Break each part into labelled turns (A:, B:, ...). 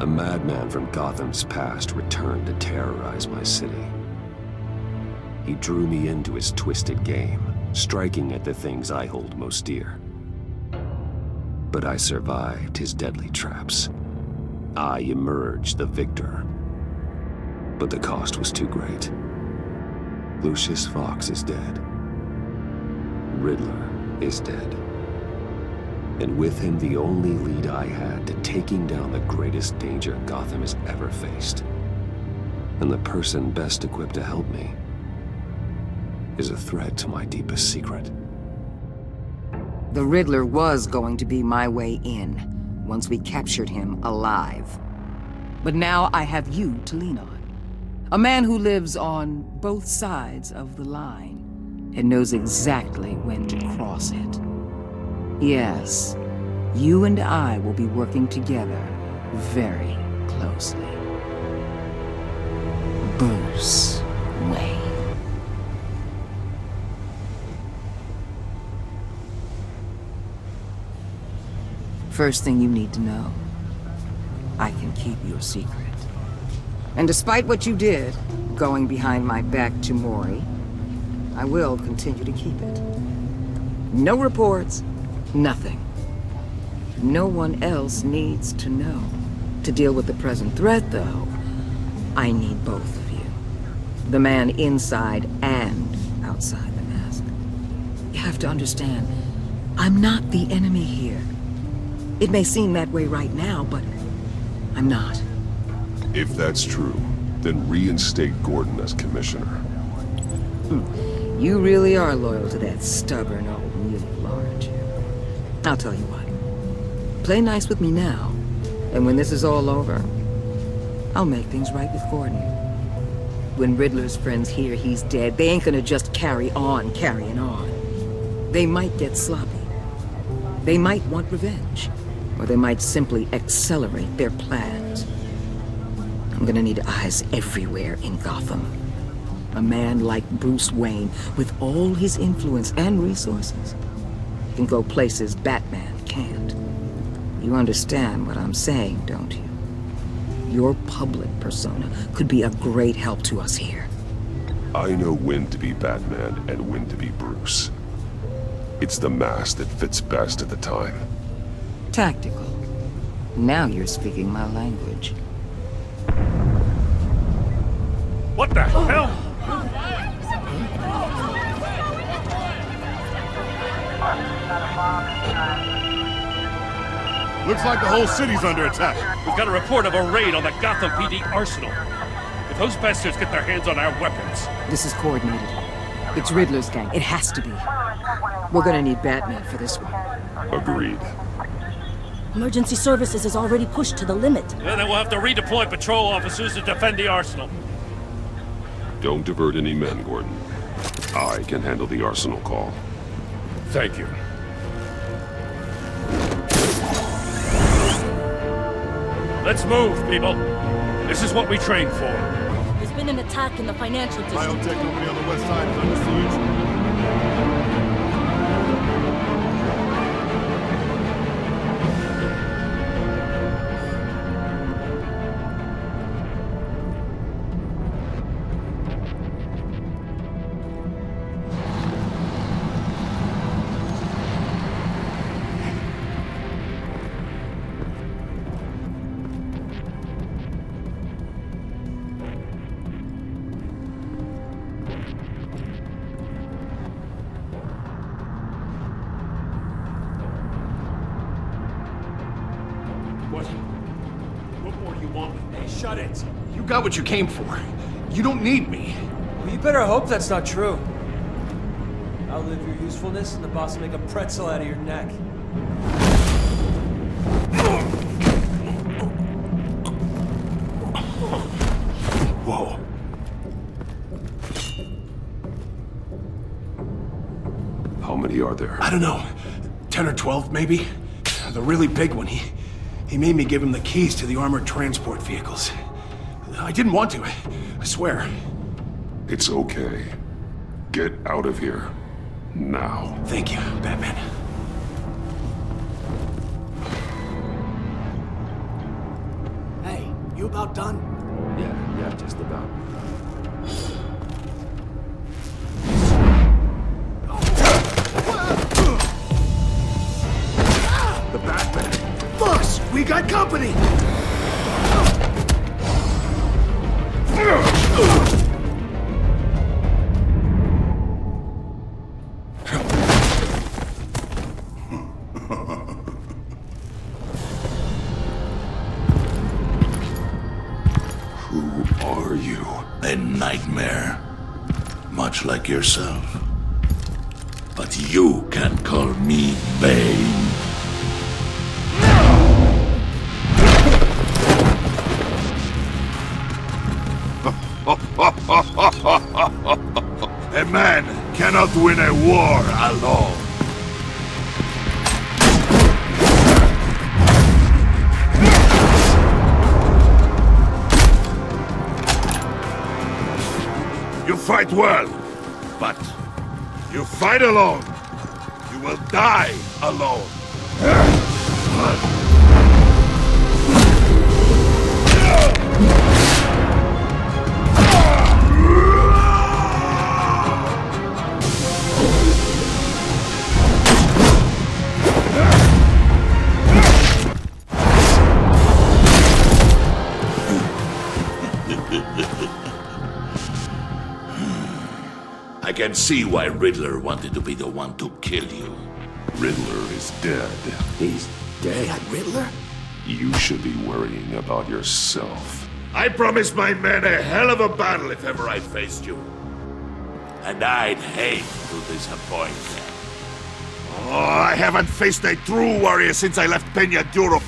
A: A madman from Gotham's past returned to terrorize my city. He drew me into his twisted game, striking at the things I hold most dear. But I survived his deadly traps. I emerged the victor. But the cost was too great. Lucius Fox is dead. Riddler is dead. And with him, the only lead I had to taking down the greatest danger Gotham has ever faced. And the person best equipped to help me is a threat to my deepest secret.
B: The Riddler was going to be my way in, once we captured him alive. But now I have you to lean on. A man who lives on both sides of the line, and knows exactly when to cross it. Yes, you and I will be working together very closely. Bruce Wayne. First thing you need to know, I can keep your secret. And despite what you did, going behind my back to Mori, I will continue to keep it. No reports, nothing. No one else needs to know. To deal with the present threat, though, I need both of you. The man inside and outside the mask. You have to understand, I'm not the enemy here. It may seem that way right now, but I'm not.
C: If that's true, then reinstate Gordon as commissioner.
B: You really are loyal to that stubborn old mule, aren't you? I'll tell you what. Play nice with me now, and when this is all over, I'll make things right with Gordon. When Riddler's friends hear he's dead, they ain't gonna just carry on carrying on. They might get sloppy. They might want revenge. Or they might simply accelerate their plans. I'm gonna need eyes everywhere in Gotham. A man like Bruce Wayne, with all his influence and resources, can go places Batman can't. You understand what I'm saying, don't you? Your public persona could be a great help to us here.
C: I know when to be Batman and when to be Bruce. It's the mask that fits best at the time.
B: Tactical. Now you're speaking my language.
D: What the hell?
E: Looks like the whole city's under attack.
D: We've got a report of a raid on the Gotham PD arsenal. If those bastards get their hands on our weapons...
B: This is coordinated. It's Riddler's gang. It has to be. We're gonna need Batman for this one.
C: Agreed.
F: Emergency services is already pushed to the limit.
D: Then we'll have to redeploy patrol officers to defend the arsenal.
C: Don't divert any men, Gordon. I can handle the arsenal call.
D: Thank you. Let's move, people. This is what we trained for.
F: There's been an attack in the financial district.
E: Biotech company on the west side is under siege.
D: What more do you want with me? Shut it!
G: You got what you came for. You don't need me.
H: Well, you better hope that's not true. Outlive your usefulness, and the boss will make a pretzel out of your neck.
G: Whoa.
C: How many are there?
G: I don't know. 10 or 12, maybe? The really big one, he made me give him the keys to the armored transport vehicles. I didn't want to, I swear.
C: It's okay. Get out of here. Now.
G: Thank you, Batman.
H: Hey,
G: about done?
A: Yeah, just about. The Batman!
G: Boss, we got company!
C: Who are you?
I: A nightmare. Much like yourself. But you can call me Bane. A man cannot win a war alone. You fight well, but you fight alone. You will die alone. I can see why Riddler wanted to be the one to kill you.
C: Riddler is dead.
A: He's dead.
G: Riddler?
C: You should be worrying about yourself.
I: I promised my men a hell of a battle if ever I faced you. And I'd hate to disappoint them. Oh, I haven't faced a true warrior since I left Peña Duro.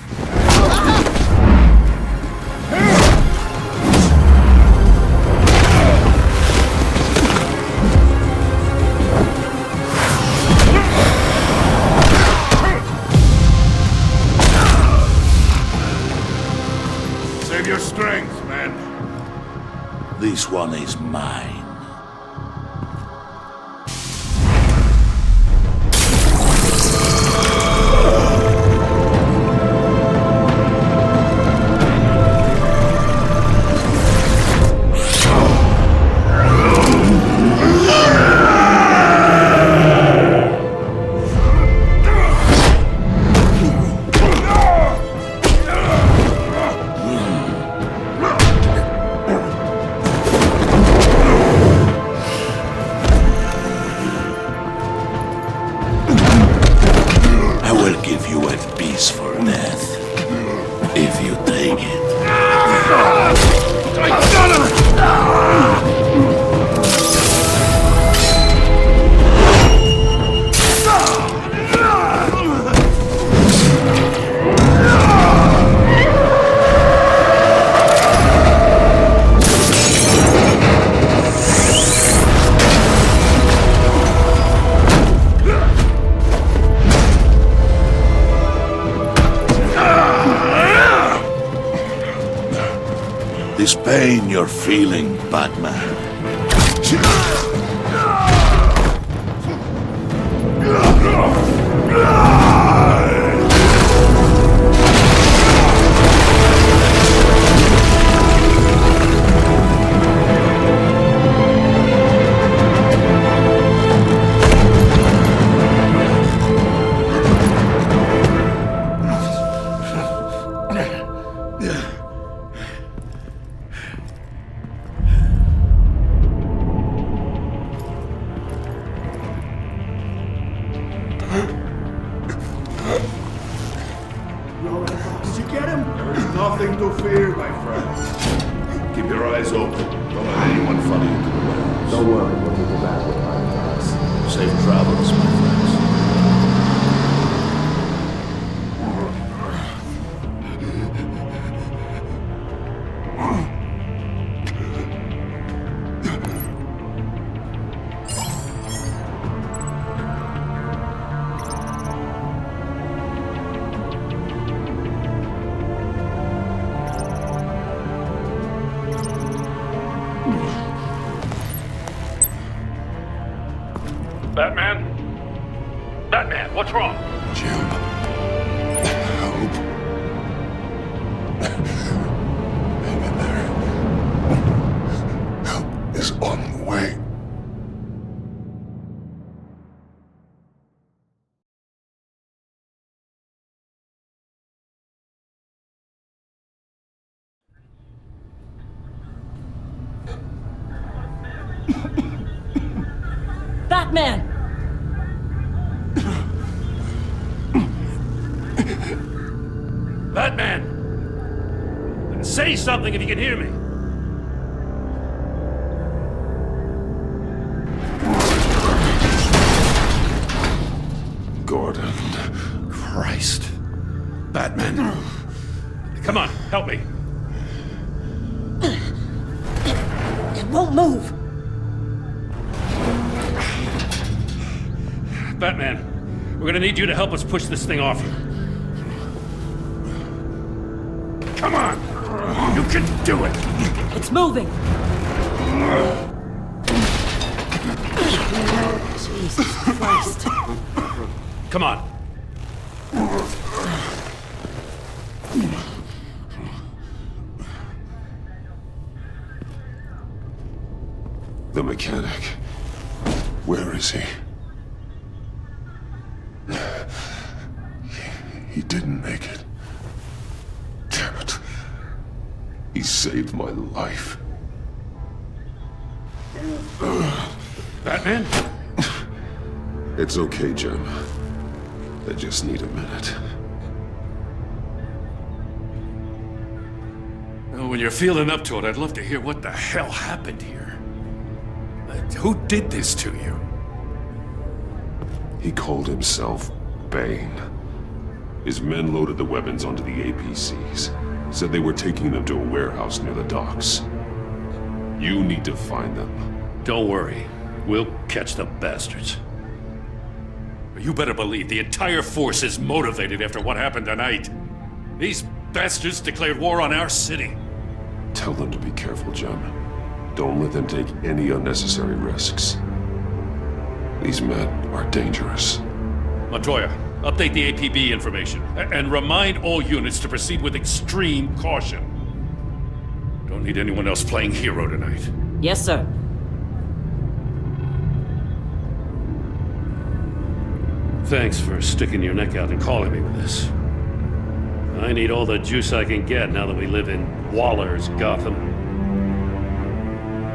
I: Save your strength, man. This one is mine. I will give you a peaceful death, if you take it. This pain you're feeling, Batman.
G: Did you get him?
I: There's nothing to fear, my friend. Keep your eyes open. Don't let anyone follow you to the warehouse.
A: Don't worry, we'll be back with our prize.
I: Safe travels, my friends.
D: Batman?
F: Batman!
D: Batman! Say something if you can hear me.
C: Gordon.
D: Christ. Batman. Come on, help me.
F: It won't move!
D: Batman, we're gonna need you to help us push this thing off you. Come on! You can do it!
F: It's moving! Jesus Christ.
D: Come on.
C: The mechanic. Where is he? He didn't make it. Damn it. He saved my life.
D: Batman?
C: It's okay, Jim. I just need a minute.
D: Well, when you're feeling up to it, I'd love to hear what the hell happened here. Who did this to you?
C: He called himself Bane. His men loaded the weapons onto the APCs. Said they were taking them to a warehouse near the docks. You need to find them.
D: Don't worry. We'll catch the bastards. You better believe the entire force is motivated after what happened tonight. These bastards declared war on our city.
C: Tell them to be careful, Jim. Don't let them take any unnecessary risks. These men are dangerous.
D: Montoya, update the APB information. And remind all units to proceed with extreme caution. Don't need anyone else playing hero tonight.
F: Yes, sir.
D: Thanks for sticking your neck out and calling me with this. I need all the juice I can get now that we live in Waller's Gotham.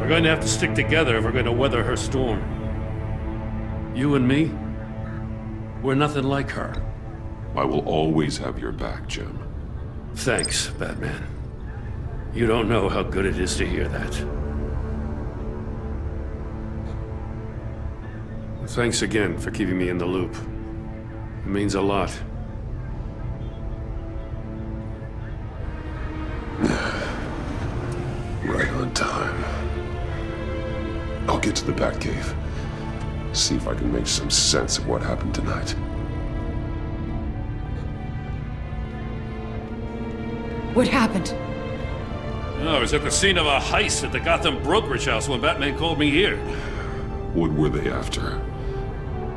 D: We're going to have to stick together if we're going to weather her storm. You and me, we're nothing like her.
C: I will always have your back, Jim.
D: Thanks, Batman. You don't know how good it is to hear that. Thanks again for keeping me in the loop. It means a lot.
C: Right on time. I'll get to the Batcave. See if I can make some sense of what happened tonight.
J: What happened?
D: I was at the scene of a heist at the Gotham brokerage house when Batman called me here.
C: What were they after?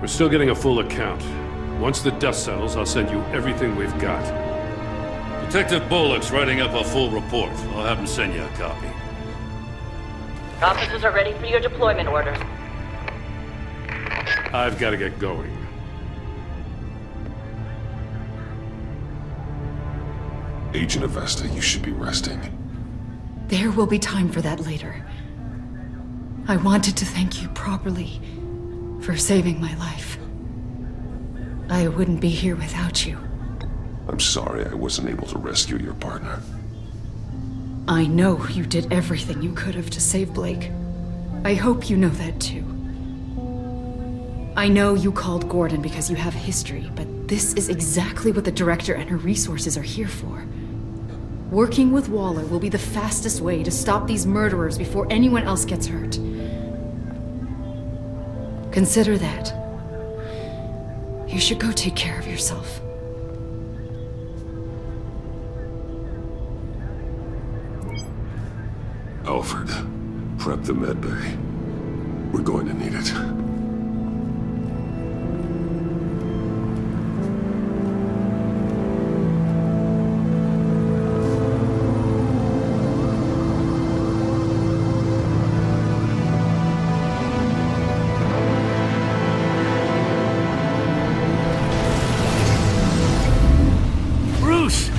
D: We're still getting a full account. Once the dust settles, I'll send you everything we've got. Detective Bullock's writing up a full report. I'll have him send you a copy.
F: Officers are ready for your deployment orders.
D: I've got to get going.
C: Agent Avesta, you should be resting.
J: There will be time for that later. I wanted to thank you properly for saving my life. I wouldn't be here without you.
C: I'm sorry I wasn't able to rescue your partner.
J: I know you did everything you could have to save Blake. I hope you know that too. I know you called Gordon because you have history, but this is exactly what the Director and her resources are here for. Working with Waller will be the fastest way to stop these murderers before anyone else gets hurt. Consider that. You should go take care of yourself.
C: Alfred, prep the medbay. We're going to need it.
D: Bruce!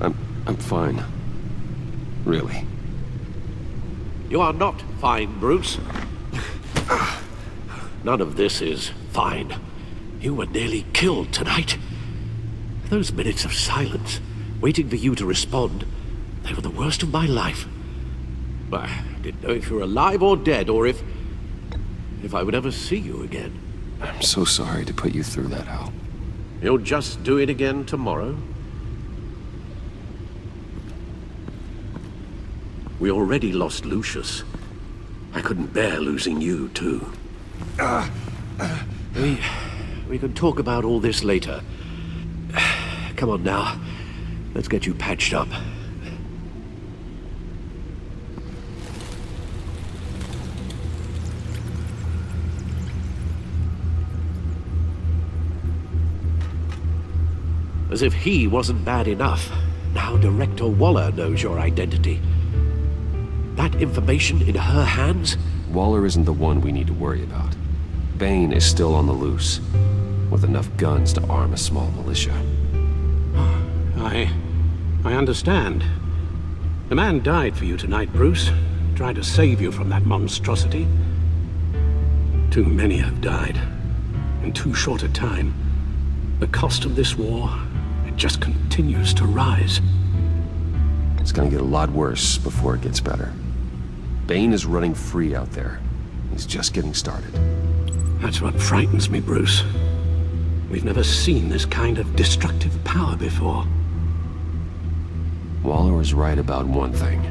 A: I'm fine. really.
K: You are not fine, Bruce. None of this is fine. You were nearly killed tonight. Those minutes of silence, waiting for you to respond, they were the worst of my life. I didn't know if you were alive or dead, or if I would ever see you again.
A: I'm so sorry to put you through that, Al.
K: You'll just do it again tomorrow? We already lost Lucius. I couldn't bear losing you, too. We can talk about all this later. Come on now. Let's get you patched up. As if he wasn't bad enough, now Director Waller knows your identity. That information in her hands?
A: Waller isn't the one we need to worry about. Bane is still on the loose, with enough guns to arm a small militia.
K: I understand. The man died for you tonight, Bruce. Tried to save you from that monstrosity. Too many have died. In too short a time. The cost of this war, it just continues to rise.
A: It's gonna get a lot worse before it gets better. Bane is running free out there. He's just getting started.
K: That's what frightens me, Bruce. We've never seen this kind of destructive power before.
A: Waller was right about one thing.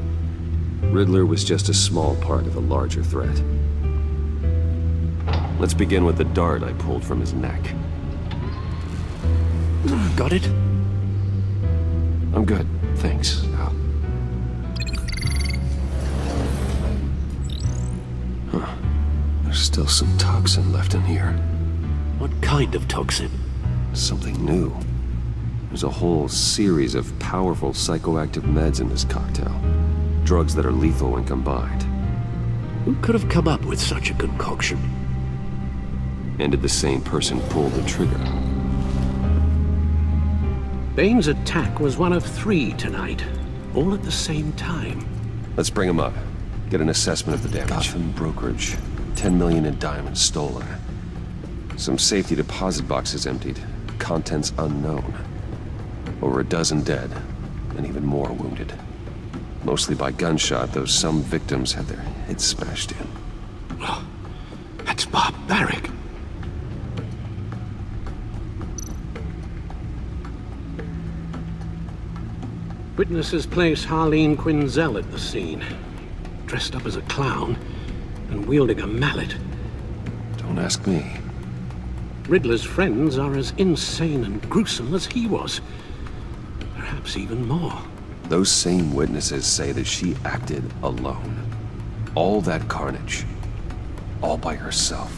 A: Riddler was just a small part of a larger threat. Let's begin with the dart I pulled from his neck.
K: Got it?
A: I'm good, thanks, Al. Huh. There's still some toxin left in here.
K: What kind of toxin?
A: Something new. There's a whole series of powerful psychoactive meds in this cocktail. Drugs that are lethal when combined.
K: Who could have come up with such a concoction?
A: And did the same person pull the trigger?
K: Bane's attack was one of 3 tonight, all at the same time.
A: Let's bring him up. Get an assessment of the damage. Gotham brokerage. 10 million in diamonds stolen. Some safety deposit boxes emptied. Contents unknown. Over a dozen dead, and even more wounded. Mostly by gunshot, though some victims had their heads smashed in.
K: Oh, that's barbaric. Witnesses place Harleen Quinzel at the scene, dressed up as a clown and wielding a mallet.
A: Don't ask me.
K: Riddler's friends are as insane and gruesome as he was. Perhaps even more.
A: Those same witnesses say that she acted alone. All that carnage. All by herself.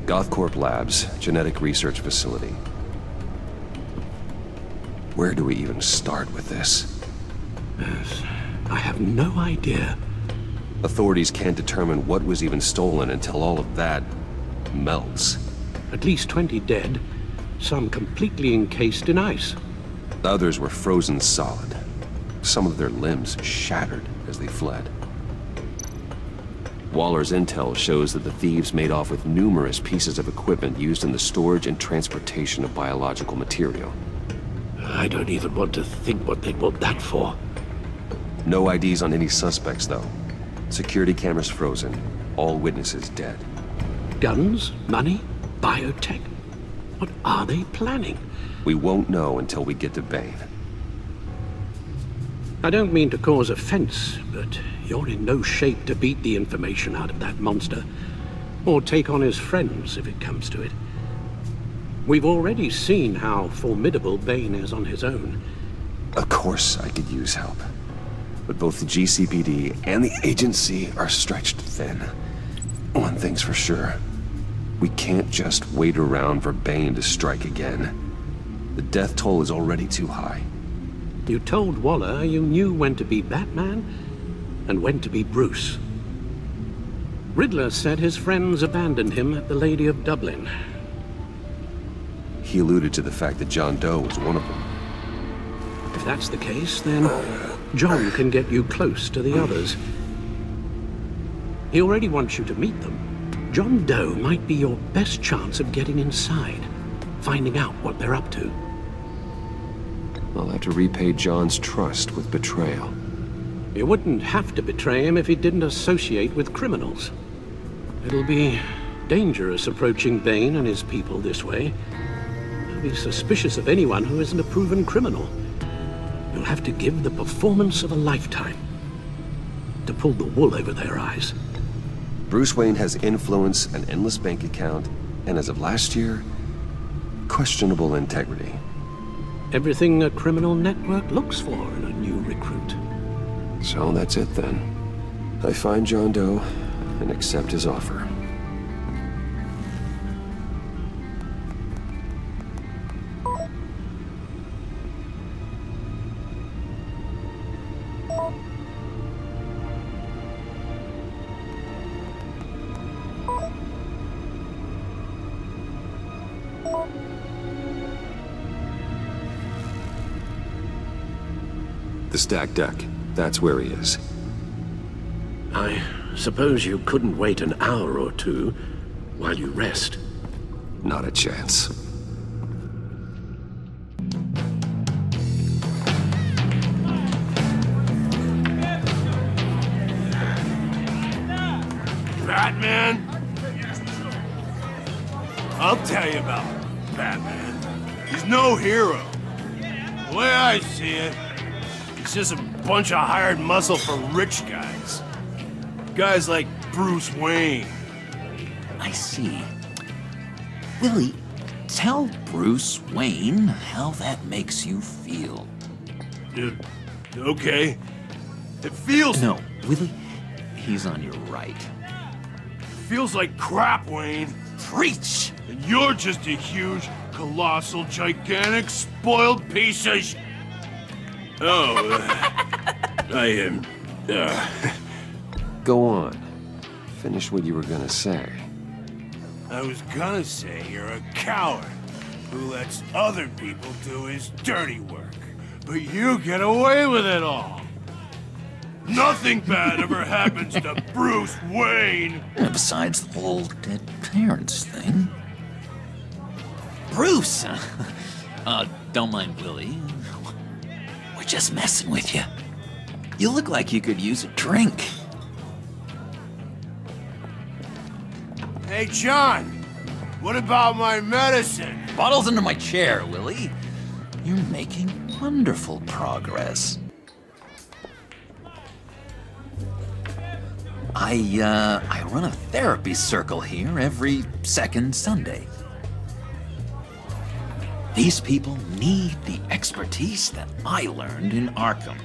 A: Gothcorp Labs, genetic research facility. Where do we even start with this?
K: Yes, I have no idea.
A: Authorities can't determine what was even stolen until all of that melts.
K: At least 20 dead, some completely encased in ice.
A: Others were frozen solid. Some of their limbs shattered as they fled. Waller's intel shows that the thieves made off with numerous pieces of equipment used in the storage and transportation of biological material.
K: I don't even want to think what they'd want that for.
A: No IDs on any suspects, though. Security cameras frozen. All witnesses dead.
K: Guns? Money? Biotech? What are they planning?
A: We won't know until we get to Bane.
K: I don't mean to cause offense, but you're in no shape to beat the information out of that monster, or take on his friends if it comes to it. We've already seen how formidable Bane is on his own.
A: Of course I could use help. But both the GCPD and the agency are stretched thin. One thing's for sure. We can't just wait around for Bane to strike again. The death toll is already too high.
K: You told Waller you knew when to be Batman and when to be Bruce. Riddler said his friends abandoned him at the Lady of Dublin.
A: He alluded to the fact that John Doe was one of them.
K: If that's the case, then John can get you close to the others. He already wants you to meet them. John Doe might be your best chance of getting inside, finding out what they're up to.
A: I'll have to repay John's trust with betrayal.
K: You wouldn't have to betray him if he didn't associate with criminals. It'll be dangerous approaching Bane and his people this way. They'll be suspicious of anyone who isn't a proven criminal. You'll have to give the performance of a lifetime to pull the wool over their eyes.
A: Bruce Wayne has influence, an endless bank account, and as of last year, questionable integrity.
K: Everything a criminal network looks for in a new recruit.
A: So that's it then. I find John Doe and accept his offer. The stacked deck. That's where he is.
K: I suppose you couldn't wait an hour or two while you rest.
A: Not a chance.
G: Batman? I'll tell you about Batman. He's no hero. The way I see it, he's just a bunch of hired muscle for rich guys. Guys like Bruce Wayne.
L: I see. Willie, tell Bruce Wayne how that makes you feel.
G: Okay. It feels...
L: No, Willie, he's on your right.
G: Feels like crap, Wayne.
L: Preach!
G: And you're just a huge, colossal, gigantic, spoiled piece of I am...
A: Go on. Finish what you were gonna say.
G: I was gonna say you're a coward who lets other people do his dirty work. But you get away with it all. Nothing bad ever happens to Bruce Wayne.
L: Besides the whole dead parents thing. Bruce! Don't mind Willie. We're just messing with you. You look like you could use a drink.
G: Hey, John. What about my medicine?
L: Bottle's under my chair, Willie. You're making wonderful progress. I run a therapy circle here every second Sunday. These people need the expertise that I learned in Arkham.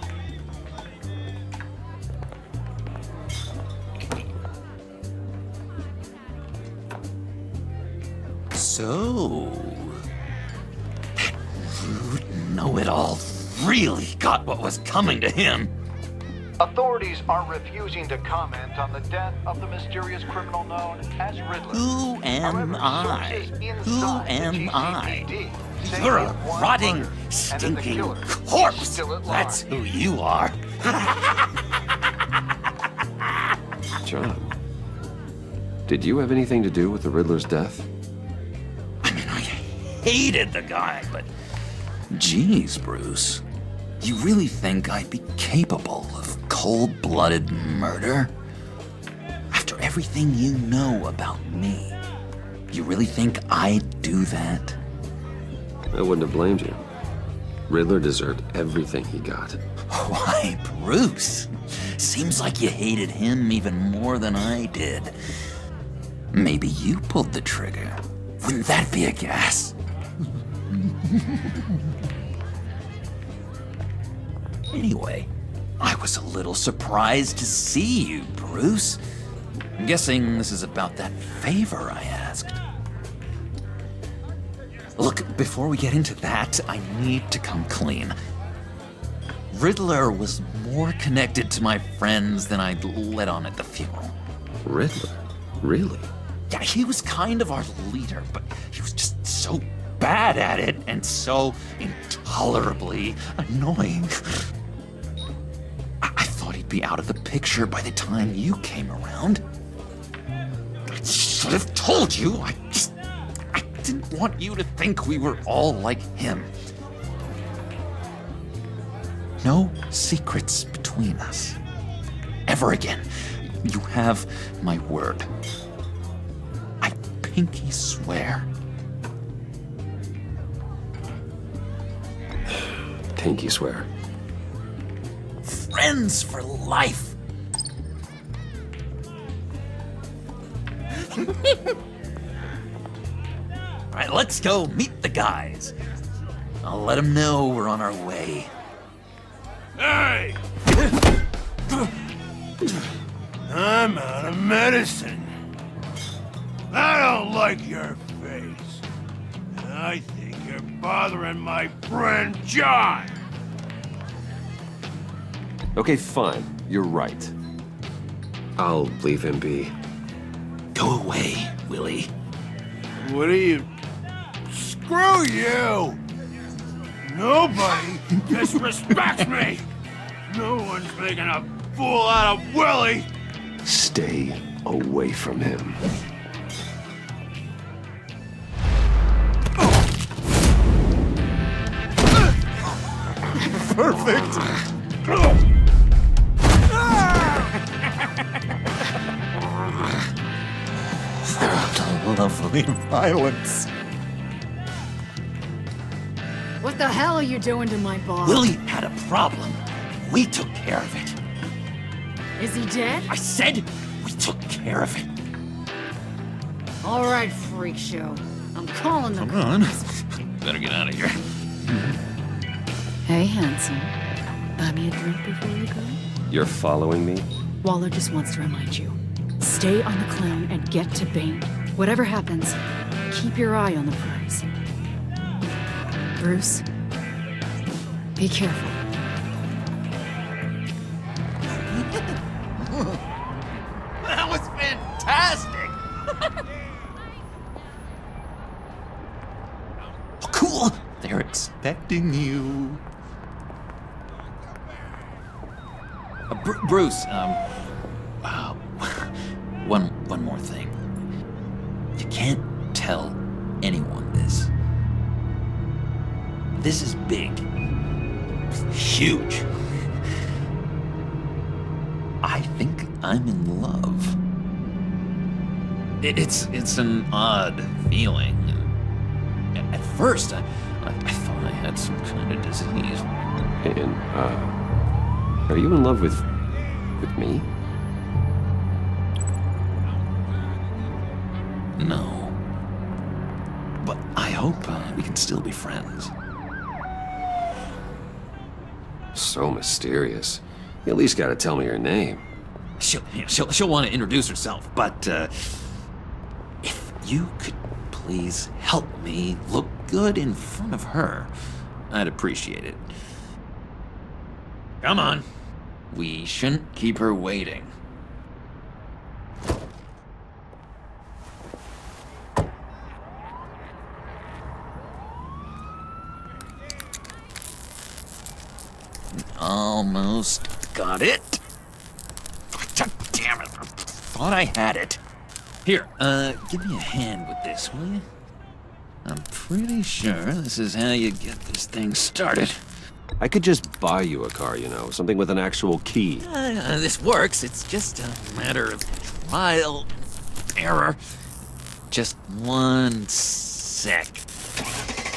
L: So, rude know-it-all really got what was coming to him.
M: Authorities are refusing to comment on the death of the mysterious criminal known as Riddler.
L: Who am I? Who am I? You're a rotting, stinking corpse. That's who you are.
A: John, did you have anything to do with the Riddler's death?
L: Hated the guy, but geez, Bruce, you really think I'd be capable of cold-blooded murder? After everything you know about me, you really think I'd do that?
A: I wouldn't have blamed you. Riddler deserved everything he got.
L: Why, Bruce, seems like you hated him even more than I did. Maybe you pulled the trigger. Wouldn't that be a gas? Anyway, I was a little surprised to see you, Bruce. I'm guessing this is about that favor I asked. Look, before we get into that, I need to come clean. Riddler was more connected to my friends than I'd let on at the funeral.
A: Riddler? Really?
L: Yeah, he was kind of our leader, but he was just so bad at it and so intolerably annoying. I thought he'd be out of the picture by the time you came around. I should have told you. I didn't want you to think we were all like him. No secrets between us. Ever again. You have my word. I pinky swear.
A: Pinky swear.
L: Friends for life. All right, let's go meet the guys. I'll let them know we're on our way.
G: Hey! I'm out of medicine. I don't like your face. And I think you're bothering my friend John.
A: Okay, fine. You're right. I'll leave him be.
L: Go away, Willie.
G: What are you... Screw you! Nobody disrespects me! No one's making a fool out of Willie!
A: Stay away from him.
G: Perfect!
L: Lovely violence.
J: What the hell are you doing to my bar?
L: Willie had a problem. We took care of it.
J: Is he dead?
L: I said we took care of it.
J: All right, freak show. I'm calling the
L: Come on. Better get out of here.
J: Hey, handsome. Buy me a drink before you go?
A: You're following me?
J: Waller just wants to remind you. Stay on the clown and get to Bane. Whatever happens, keep your eye on the prize. Bruce, be careful.
L: That was fantastic! Oh, cool! They're expecting you. Bruce, one more thing. You can't tell anyone this. This is big. Huge. I think I'm in love. It's an odd feeling. At first, I thought I had some kind of disease.
A: And, are you in love with me?
L: No. But I hope we can still be friends.
A: So mysterious. You at least gotta tell me her name.
L: She'll want to introduce herself, but if you could please help me look good in front of her, I'd appreciate it. Come on. We shouldn't keep her waiting. Almost got it. God damn it. I thought I had it. Here, give me a hand with this, will you? I'm pretty sure this is how you get this thing started.
A: I could just buy you a car, you know, something with an actual key.
L: This works. It's just a matter of trial and error. Just one sec.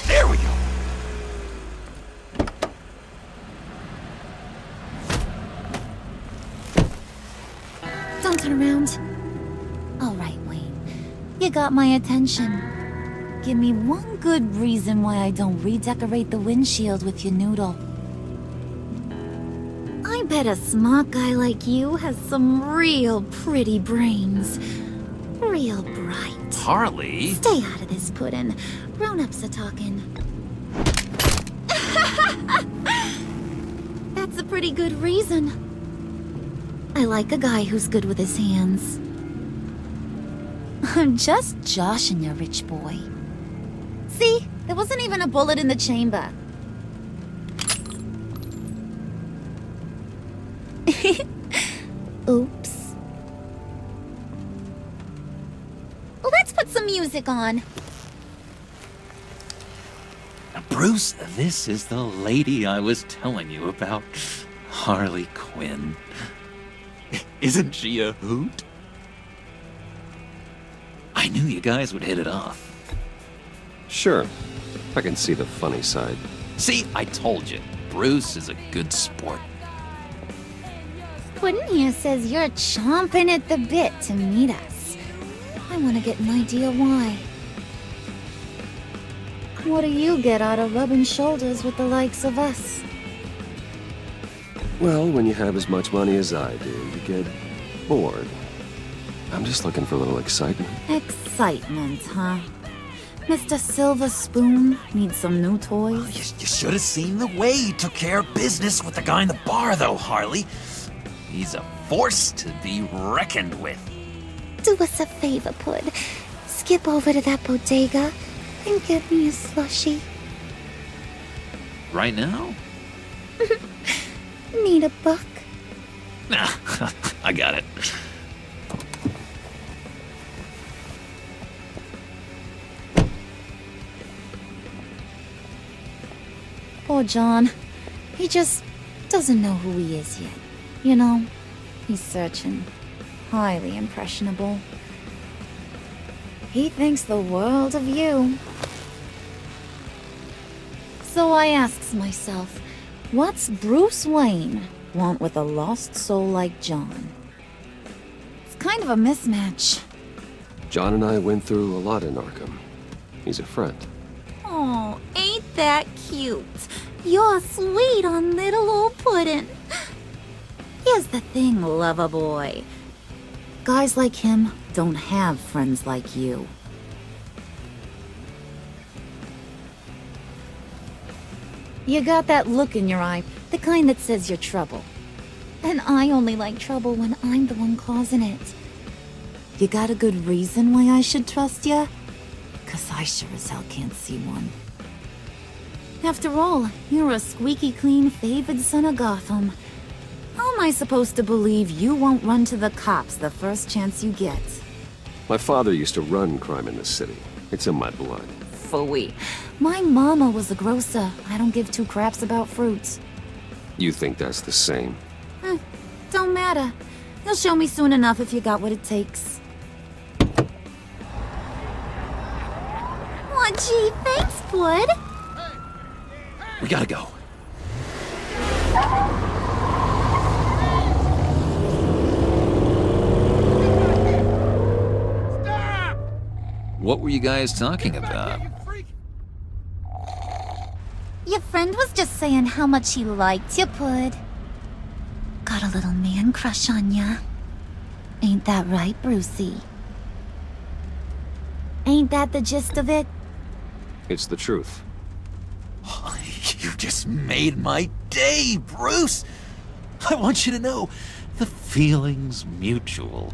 L: There we go.
N: Don't turn around. All right, Wayne. You got my attention. Give me one good reason why I don't redecorate the windshield with your noodle. I bet a smart guy like you has some real pretty brains. Real bright.
L: Harley?
N: Stay out of this, Puddin'. Grown-ups are talking. That's a pretty good reason. I like a guy who's good with his hands. I'm just joshing you, rich boy. See? The wasn't even a bullet in the chamber. Oops. Let's put some music on.
L: Bruce, this is the lady I was telling you about. Harley Quinn. Isn't she a hoot? I knew you guys would hit it off.
A: Sure. I can see the funny side.
L: See, I told you. Bruce is a good sport.
N: Puddin' here says you're chomping at the bit to meet us. I want to get an idea why. What do you get out of rubbing shoulders with the likes of us?
A: Well, when you have as much money as I do, you get bored. I'm just looking for a little excitement.
N: Excitement, huh? Mr. Silver Spoon needs some new toys?
L: You should have seen the way he took care of business with the guy in the bar, though, Harley. He's a force to be reckoned with.
N: Do us a favor, Pud. Skip over to that bodega and get me a slushie.
L: Right now?
N: Need a buck?
L: Nah, I got it.
N: Poor John. He just doesn't know who he is yet. You know, he's searching. Highly impressionable. He thinks the world of you. So I asks myself, what's Bruce Wayne want with a lost soul like John? It's kind of a mismatch.
A: John and I went through a lot in Arkham. He's a friend.
N: Oh, ain't that cute? You're sweet on little old Puddin'. Here's the thing, lover boy. Guys like him don't have friends like you. You got that look in your eye, the kind that says you're trouble. And I only like trouble when I'm the one causing it. You got a good reason why I should trust you? 'Cause I sure as hell can't see one. After all, you're a squeaky clean favored son of Gotham. How am I supposed to believe you won't run to the cops the first chance you get?
A: My father used to run crime in this city. It's in my blood.
N: Phooey. My mama was a grocer. I don't give two craps about fruits.
A: You think that's the same?
N: Don't matter. You'll show me soon enough if you got what it takes. Aw, gee, thanks, Bud.
L: We gotta go. What were you guys talking about?
N: Your friend was just saying how much he liked you, Pud. Got a little man crush on ya. Ain't that right, Brucey? Ain't that the gist of it?
A: It's the truth.
L: You just made my day, Bruce! I want you to know, the feeling's mutual.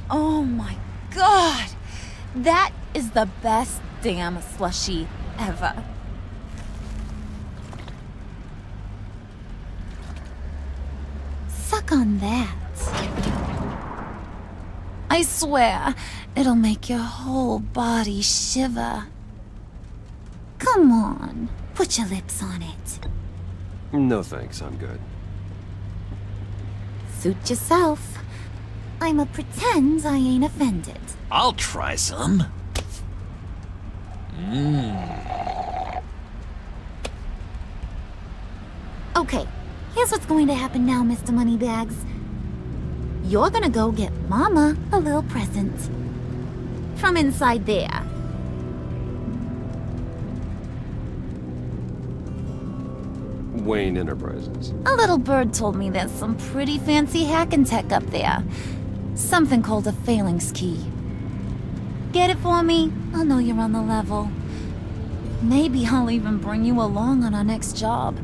N: Oh my god! That is the best damn slushie ever. Suck on that. I swear, it'll make your whole body shiver. Come on, put your lips on it.
A: No thanks, I'm good.
N: Suit yourself. I'ma pretend I ain't offended.
L: I'll try some.
N: Okay, here's what's going to happen now, Mr. Moneybags. You're gonna go get Mama a little present. From inside there.
A: Wayne Enterprises.
N: A little bird told me there's some pretty fancy hacking tech up there. Something called a phalanx key. Get it for me? I'll know you're on the level. Maybe I'll even bring you along on our next job.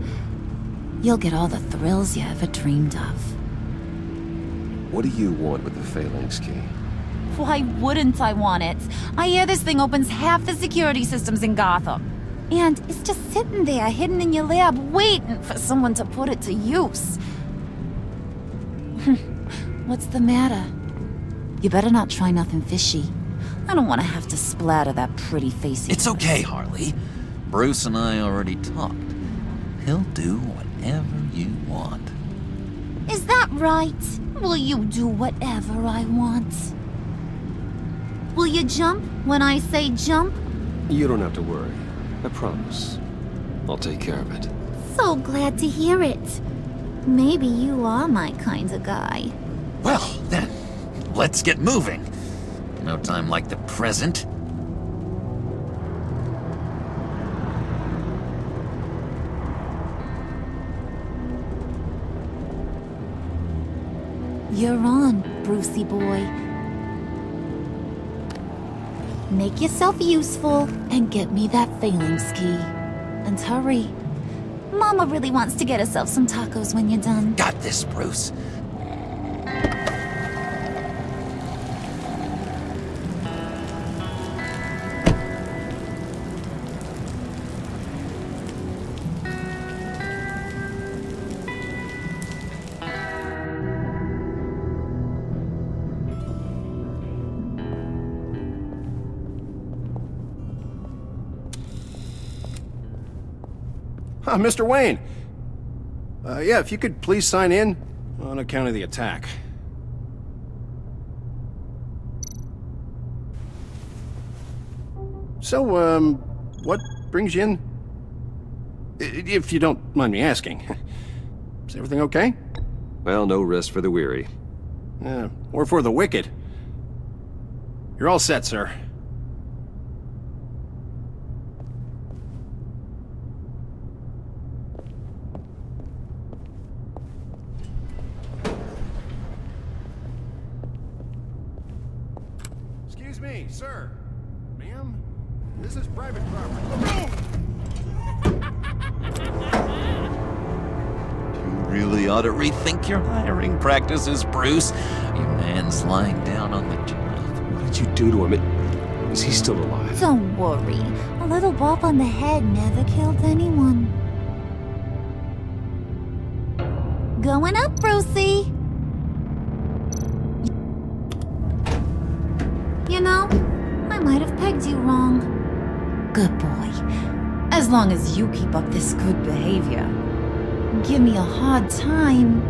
N: You'll get all the thrills you ever dreamed of.
A: What do you want with the Phalanx key?
N: Why wouldn't I want it? I hear this thing opens half the security systems in Gotham. And it's just sitting there, hidden in your lab, waiting for someone to put it to use. What's the matter? You better not try nothing fishy. I don't want to have to splatter that pretty face.
L: It's okay, Harley. Bruce and I already talked. He'll do whatever you want.
N: Is that right? Will you do whatever I want? Will you jump when I say jump?
A: You don't have to worry. I promise. I'll take care of it.
N: So glad to hear it. Maybe you are my kind of guy.
L: Well, then, let's get moving. No time like the present.
N: You're on, Brucey boy. Make yourself useful and get me that Phalanx key. And hurry. Mama really wants to get herself some tacos when you're done.
L: Got this, Bruce.
O: Mr. Wayne. Yeah, if you could please sign in on account of the attack. So, what brings you in? If you don't mind me asking. Is everything okay?
A: Well, no rest for the weary.
O: Or for the wicked. You're all set, sir. Excuse me, sir. Ma'am? This is private property.
L: You really ought to rethink your hiring practices, Bruce. Your man's lying down on the job.
A: What did you do to him? Is he still alive?
N: Don't worry. A little bump on the head never killed anyone. Going up, Brucey. You know, I might have pegged you wrong. Good boy. As long as you keep up this good behavior. Give me a hard time,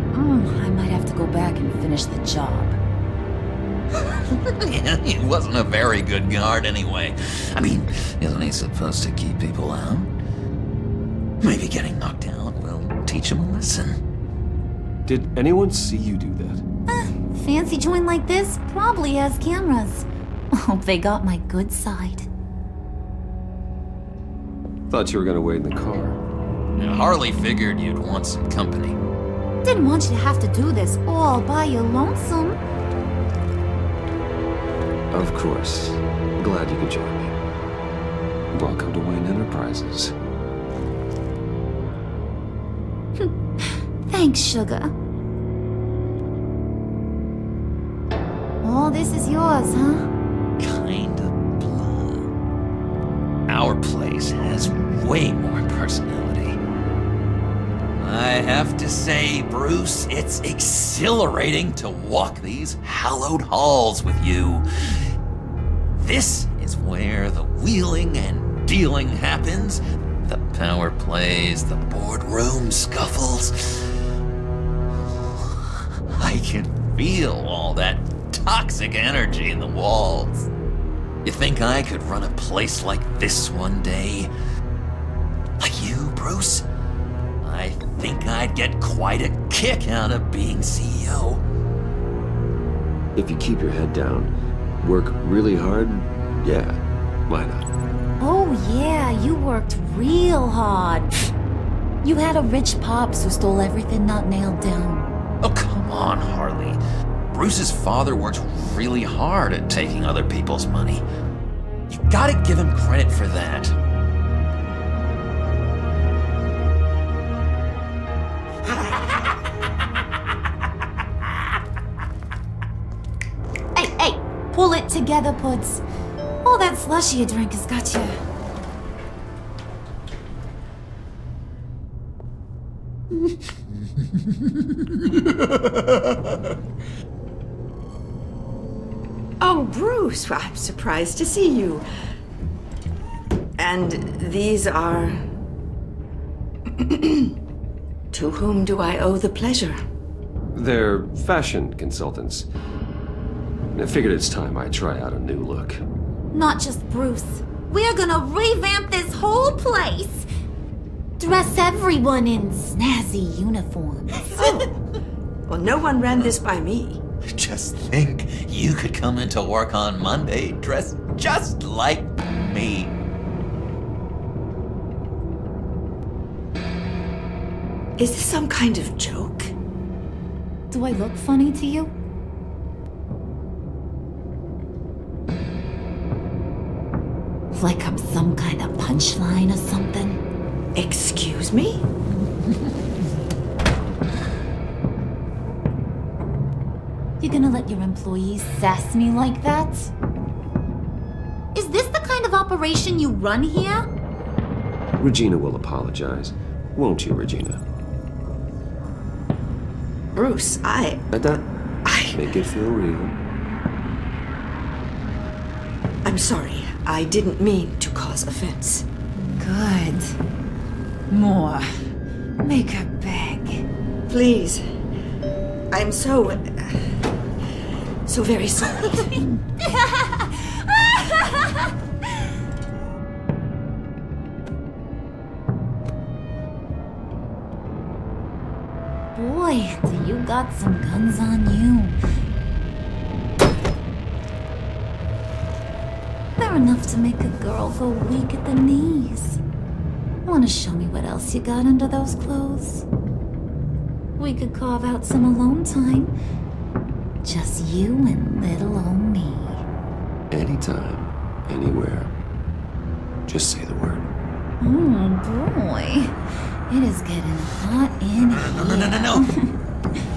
N: I might have to go back and finish the job.
L: Yeah, he wasn't a very good guard anyway. I mean, isn't he supposed to keep people out? Maybe getting knocked out will teach him a lesson.
A: Did anyone see you do that?
N: Fancy joint like this probably has cameras. Hope they got my good side.
A: Thought you were gonna wait in the car.
L: Harley figured you'd want some company.
N: Didn't want you to have to do this all by your lonesome.
A: Of course. Glad you could join me. Welcome to Wayne Enterprises.
N: Thanks, sugar. All this is yours, huh?
L: Kind of blah. Our place has way more personality. I have to say, Bruce, it's exhilarating to walk these hallowed halls with you. This is where the wheeling and dealing happens. The power plays, the boardroom scuffles. I can feel all that toxic energy in the walls. You think I could run a place like this one day? Like you, Bruce? I think I'd get quite a kick out of being CEO.
A: If you keep your head down, work really hard, yeah, why not?
N: Oh yeah, you worked real hard. You had a rich pops who stole everything not nailed down.
L: Oh, come on, Harley. Bruce's father worked really hard at taking other people's money. You gotta give him credit for that.
N: together, Puds. All that slushy you drank has got you.
P: Oh, Bruce, well, I'm surprised to see you. And these are... To whom do I owe the pleasure?
A: They're fashion consultants. I figured it's time I try out a new look.
N: Not just Bruce. We're gonna revamp this whole place. Dress everyone in snazzy uniforms.
P: Well, no one ran this by me.
L: Just think, you could come into work on Monday dressed just like me.
P: Is this some kind of joke?
N: Do I look funny to you? Like I'm some kind of punchline or something?
P: Excuse me?
N: You gonna let your employees sass me like that? Is this the kind of operation you run here?
A: Regina will apologize. Won't you, Regina?
P: Bruce,
A: Make it feel real.
P: I'm sorry. I didn't mean to cause offense.
N: Good. More. Make her beg.
P: Please. I'm so very sorry.
N: Boy, do you got some guns on you. They're enough to make a girl go weak at the knees. Wanna show me what else you got under those clothes? We could carve out some alone time. Just you and little old me.
A: Anytime, anywhere. Just say the word.
N: Oh boy. It is getting hot in here.
L: No.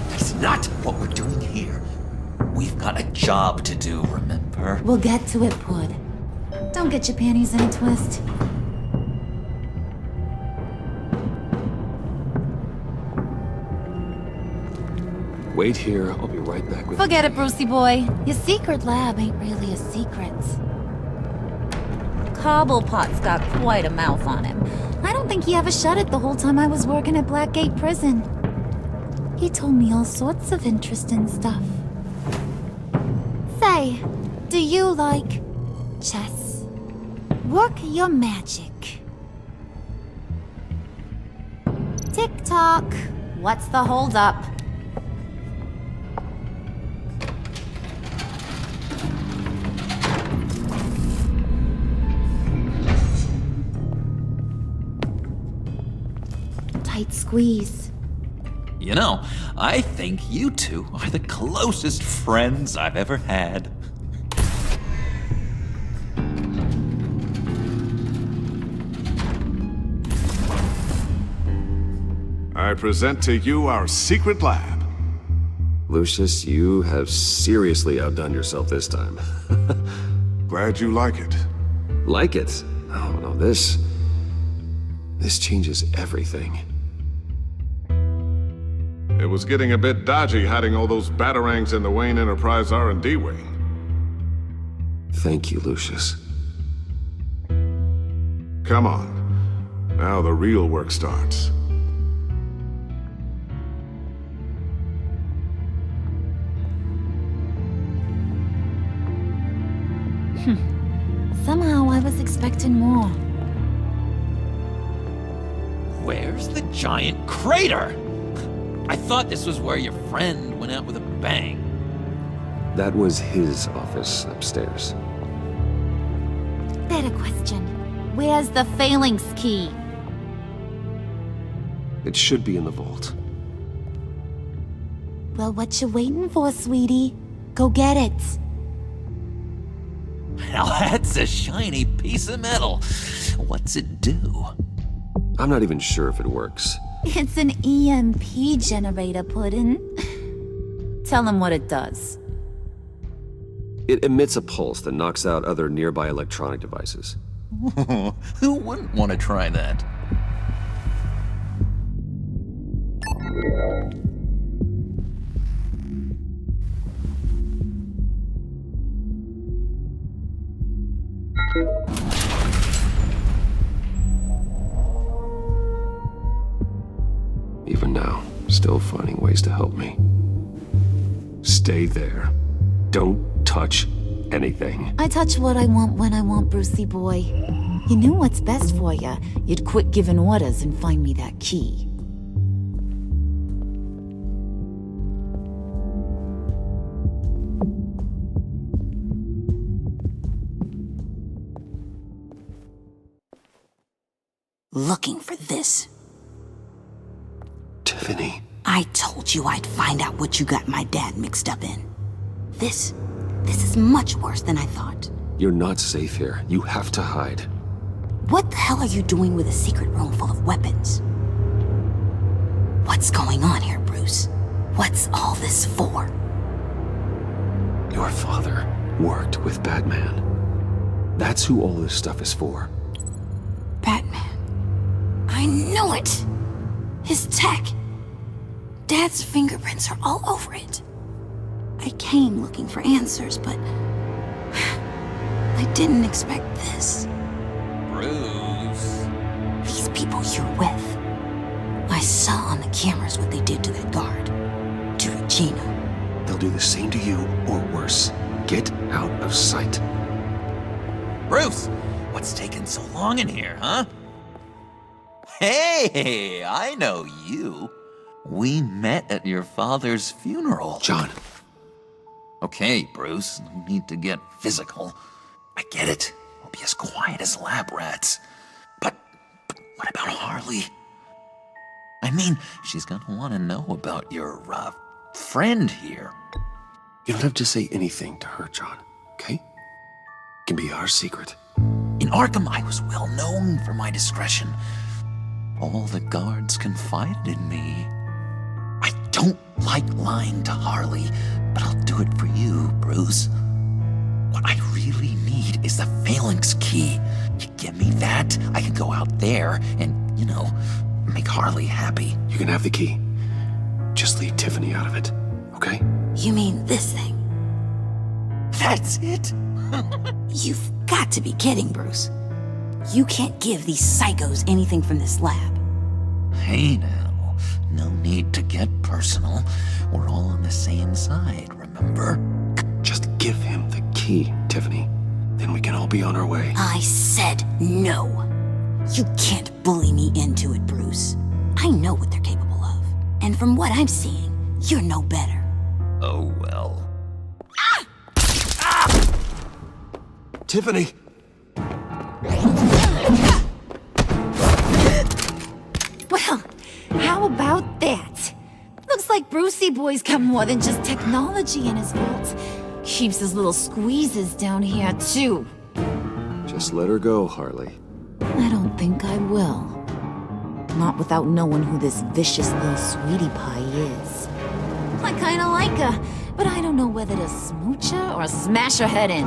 L: That's not what we're doing here. We've got a job to do, remember?
N: We'll get to it, Pud. Don't get your panties in a twist.
A: Wait here, I'll be right back with
N: Forget it, Brucey boy. Your secret lab ain't really a secret. Cobblepot's got quite a mouth on him. I don't think he ever shut it the whole time I was working at Blackgate Prison. He told me all sorts of interesting stuff. Say, do you like chess? Work your magic. Tick-tock. What's the holdup? Tight squeeze.
L: You know, I think you two are the closest friends I've ever had.
E: I present to you our secret lab.
A: Lucius, you have seriously outdone yourself this time.
E: Glad you like it.
A: Like it? Oh, no, this changes everything.
E: It was getting a bit dodgy hiding all those batarangs in the Wayne Enterprise R&D wing.
A: Thank you, Lucius.
E: Come on. Now the real work starts.
N: Somehow I was expecting more.
L: Where's the giant crater? I thought this was where your friend went out with a bang.
A: That was his office upstairs.
N: Better question. Where's the phalanx key?
A: It should be in the vault.
N: Well, what you waiting for, sweetie? Go get it.
L: Now that's a shiny piece of metal. What's it do?
A: I'm not even sure if it works.
N: It's an EMP generator, Puddin'. Tell him what it does.
A: It emits a pulse that knocks out other nearby electronic devices.
L: Who wouldn't want to try that?
A: Even now, still finding ways to help me. Stay there. Don't touch anything.
N: I touch what I want when I want, Brucey boy. You knew what's best for you. You'd quit giving orders and find me that key.
F: Looking for this.
A: Tiffany.
F: I told you I'd find out what you got my dad mixed up in. This is much worse than I thought.
A: You're not safe here. You have to hide.
F: What the hell are you doing with a secret room full of weapons? What's going on here, Bruce? What's all this for?
A: Your father worked with Batman. That's who all this stuff is for.
F: Batman. I knew it! His tech. Dad's fingerprints are all over it. I came looking for answers, but I didn't expect this.
L: Bruce.
F: These people you're with. I saw on the cameras what they did to that guard. To Regina.
A: They'll do the same to you, or worse. Get out of sight.
L: Bruce, what's taking so long in here, huh? Hey, I know you. We met at your father's funeral.
A: John.
L: Okay, Bruce, no need to get physical. I get it. We'll be as quiet as lab rats. But what about Harley? I mean, she's gonna want to know about your, friend here.
A: You don't have to say anything to her, John, okay? It can be our secret.
L: In Arkham, I was well known for my discretion. All the guards confided in me. I don't like lying to Harley, but I'll do it for you, Bruce. What I really need is the Phalanx key. You give me that, I can go out there and, make Harley happy.
A: You can have the key. Just leave Tiffany out of it, okay?
F: You mean this thing?
L: That's it?
F: You've got to be kidding, Bruce. You can't give these psychos anything from this lab.
L: Hey now, no need to get personal. We're all on the same side, remember?
A: Just give him the key, Tiffany. Then we can all be on our way.
F: I said no. You can't bully me into it, Bruce. I know what they're capable of. And from what I'm seeing, you're no better.
L: Oh well.
F: Ah!
A: Ah! Tiffany!
N: Well, how about that? Looks like Brucey boy's got more than just technology in his vault. Keeps his little squeezes down here, too.
A: Just let her go, Harley.
N: I don't think I will. Not without knowing who this vicious little sweetie pie is. I kinda like her, but I don't know whether to smooch her or smash her head in.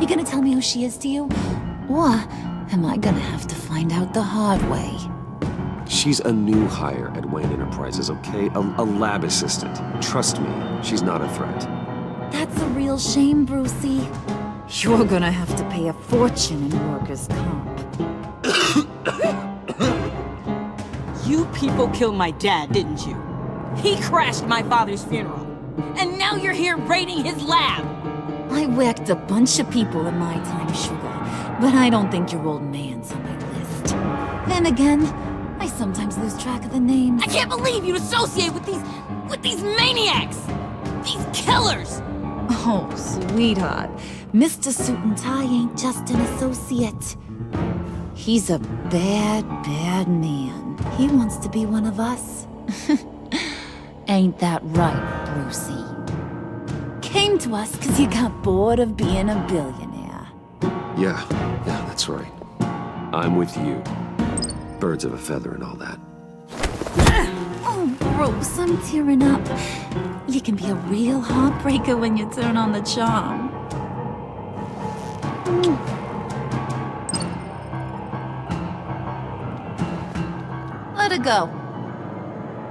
N: You gonna tell me who she is to you? Or am I gonna have to find out the hard way?
A: She's a new hire at Wayne Enterprises, okay? A lab assistant. Trust me, she's not a threat.
N: That's a real shame, Brucey. You're gonna have to pay a fortune in workers' comp.
F: You people killed my dad, didn't you? He crashed my father's funeral. And now you're here raiding his lab!
N: I whacked a bunch of people in my time, sugar, but I don't think your old man's on my list. Then again, I sometimes lose track of the names.
F: I can't believe you associate with these maniacs! These killers!
N: Oh, sweetheart. Mr. Suit and Tie ain't just an associate. He's a bad, bad man. He wants to be one of us. Ain't that right, Brucey? Came to us because you got bored of being a billionaire.
A: Yeah, that's right. I'm with you. Birds of a feather and all that.
N: Oh, Bruce, I'm tearing up. You can be a real heartbreaker when you turn on the charm. go.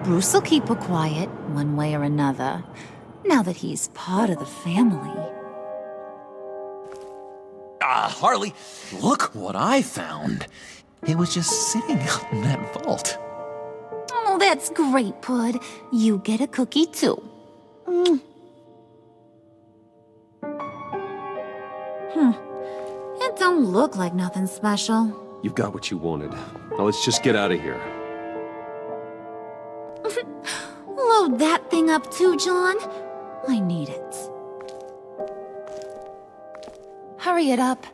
N: Bruce will keep her quiet, one way or another, now that he's part of the family.
L: Harley, look what I found. It was just sitting out in that vault.
N: Oh, that's great, Pud. You get a cookie, too. It don't look like nothing special.
A: You've got what you wanted. Now let's just get out of here.
N: Load that thing up too, John. I need it. Hurry it up.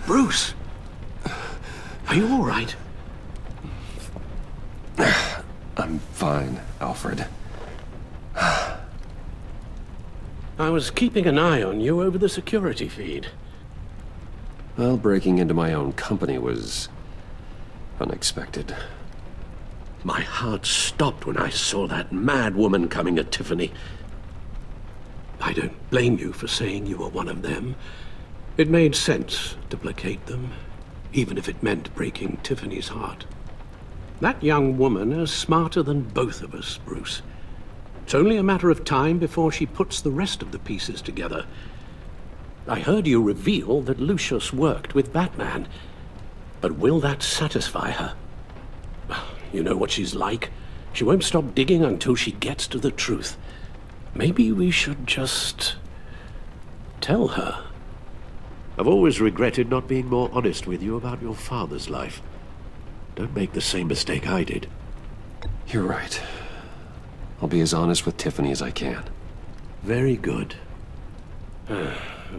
K: Bruce! Are you all right?
A: I'm fine, Alfred.
K: I was keeping an eye on you over the security feed.
A: Well, breaking into my own company was unexpected.
K: My heart stopped when I saw that mad woman coming at Tiffany. I don't blame you for saying you were one of them. It made sense to placate them, even if it meant breaking Tiffany's heart. That young woman is smarter than both of us, Bruce. It's only a matter of time before she puts the rest of the pieces together. I heard you reveal that Lucius worked with Batman. But will that satisfy her? You know what she's like. She won't stop digging until she gets to the truth. Maybe we should just tell her.
Q: I've always regretted not being more honest with you about your father's life. Don't make the same mistake I did.
A: You're right. I'll be as honest with Tiffany as I can.
Q: Very good.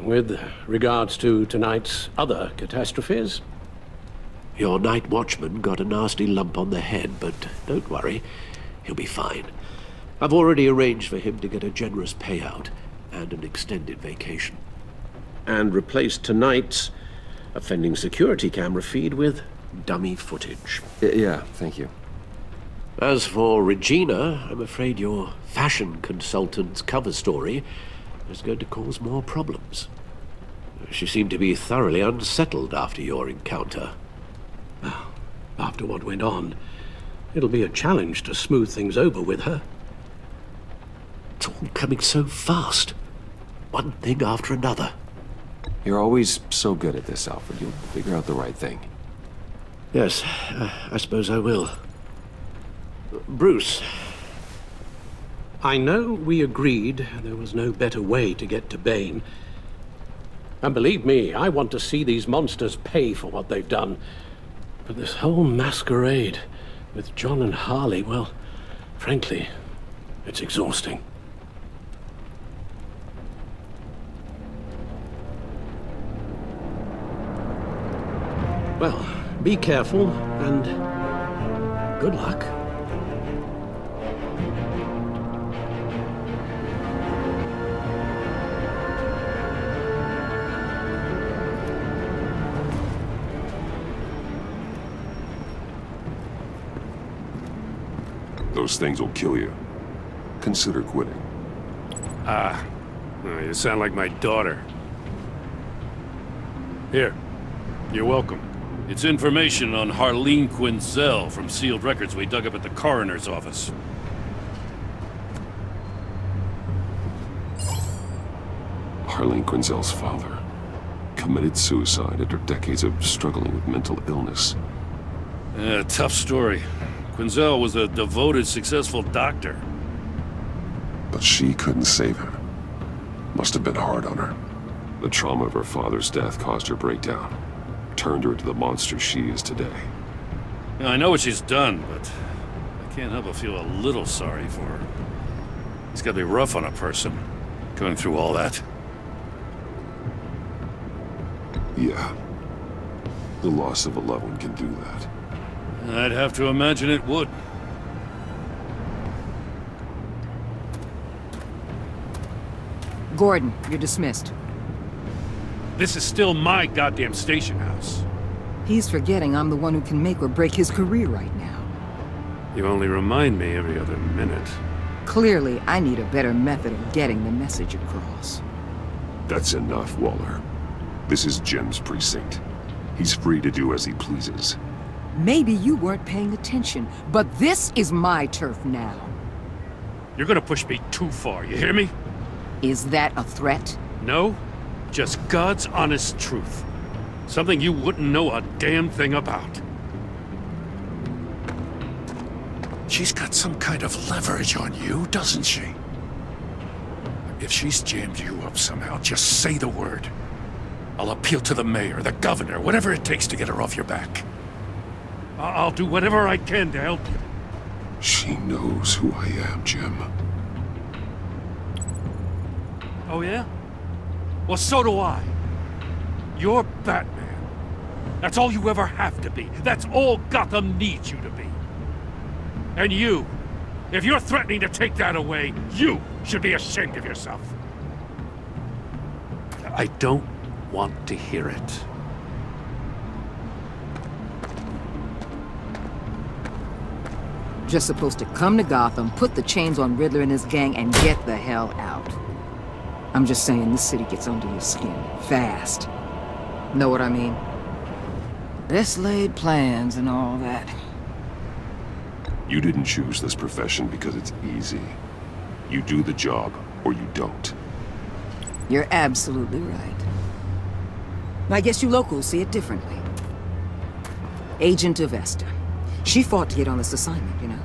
K: With regards to tonight's other catastrophes?
Q: Your night watchman got a nasty lump on the head, but don't worry. He'll be fine. I've already arranged for him to get a generous payout and an extended vacation.
K: And replaced tonight's offending security camera feed with dummy footage.
A: Yeah, thank you.
Q: As for Regina, I'm afraid your fashion consultant's cover story is going to cause more problems. She seemed to be thoroughly unsettled after your encounter.
K: Well, after what went on, it'll be a challenge to smooth things over with her.
Q: It's all coming so fast. One thing after another.
A: You're always so good at this, Alfred. You'll figure out the right thing.
Q: Yes, I suppose I will. Bruce.
K: I know we agreed there was no better way to get to Bane. And believe me, I want to see these monsters pay for what they've done. But this whole masquerade with John and Harley, well, frankly, it's exhausting. Well, be careful and good luck.
C: Those things will kill you. Consider quitting.
D: You sound like my daughter. Here, you're welcome. It's information on Harleen Quinzel from sealed records we dug up at the coroner's office.
C: Harleen Quinzel's father committed suicide after decades of struggling with mental illness.
D: Tough story. Quinzel was a devoted, successful doctor.
C: But she couldn't save him. Must have been hard on her. The trauma of her father's death caused her breakdown. Turned her into the monster she is today.
D: Now, I know what she's done, but I can't help but feel a little sorry for her. It's gotta be rough on a person, going through all that.
C: Yeah. The loss of a loved one can do that.
D: I'd have to imagine it would.
B: Gordon, you're dismissed.
D: This is still my goddamn station house.
B: He's forgetting I'm the one who can make or break his career right now.
D: You only remind me every other minute.
B: Clearly, I need a better method of getting the message across.
C: That's enough, Waller. This is Jim's precinct. He's free to do as he pleases.
B: Maybe you weren't paying attention, but this is my turf now.
D: You're gonna push me too far, you hear me?
B: Is that a threat?
D: No, just God's honest truth. Something you wouldn't know a damn thing about. She's got some kind of leverage on you, doesn't she? If she's jammed you up somehow, just say the word. I'll appeal to the mayor, the governor, whatever it takes to get her off your back. I'll do whatever I can to help you.
C: She knows who I am, Jim.
D: Oh yeah? Well, so do I. You're Batman. That's all you ever have to be. That's all Gotham needs you to be. And you, if you're threatening to take that away, you should be ashamed of yourself. I don't want to hear it.
B: Just supposed to come to Gotham, put the chains on Riddler and his gang, and get the hell out. I'm just saying, this city gets under your skin. Fast. Know what I mean? Best laid plans and all that.
C: You didn't choose this profession because it's easy. You do the job, or you don't.
B: You're absolutely right. I guess you locals see it differently. Agent Avesta. She fought to get on this assignment, you know?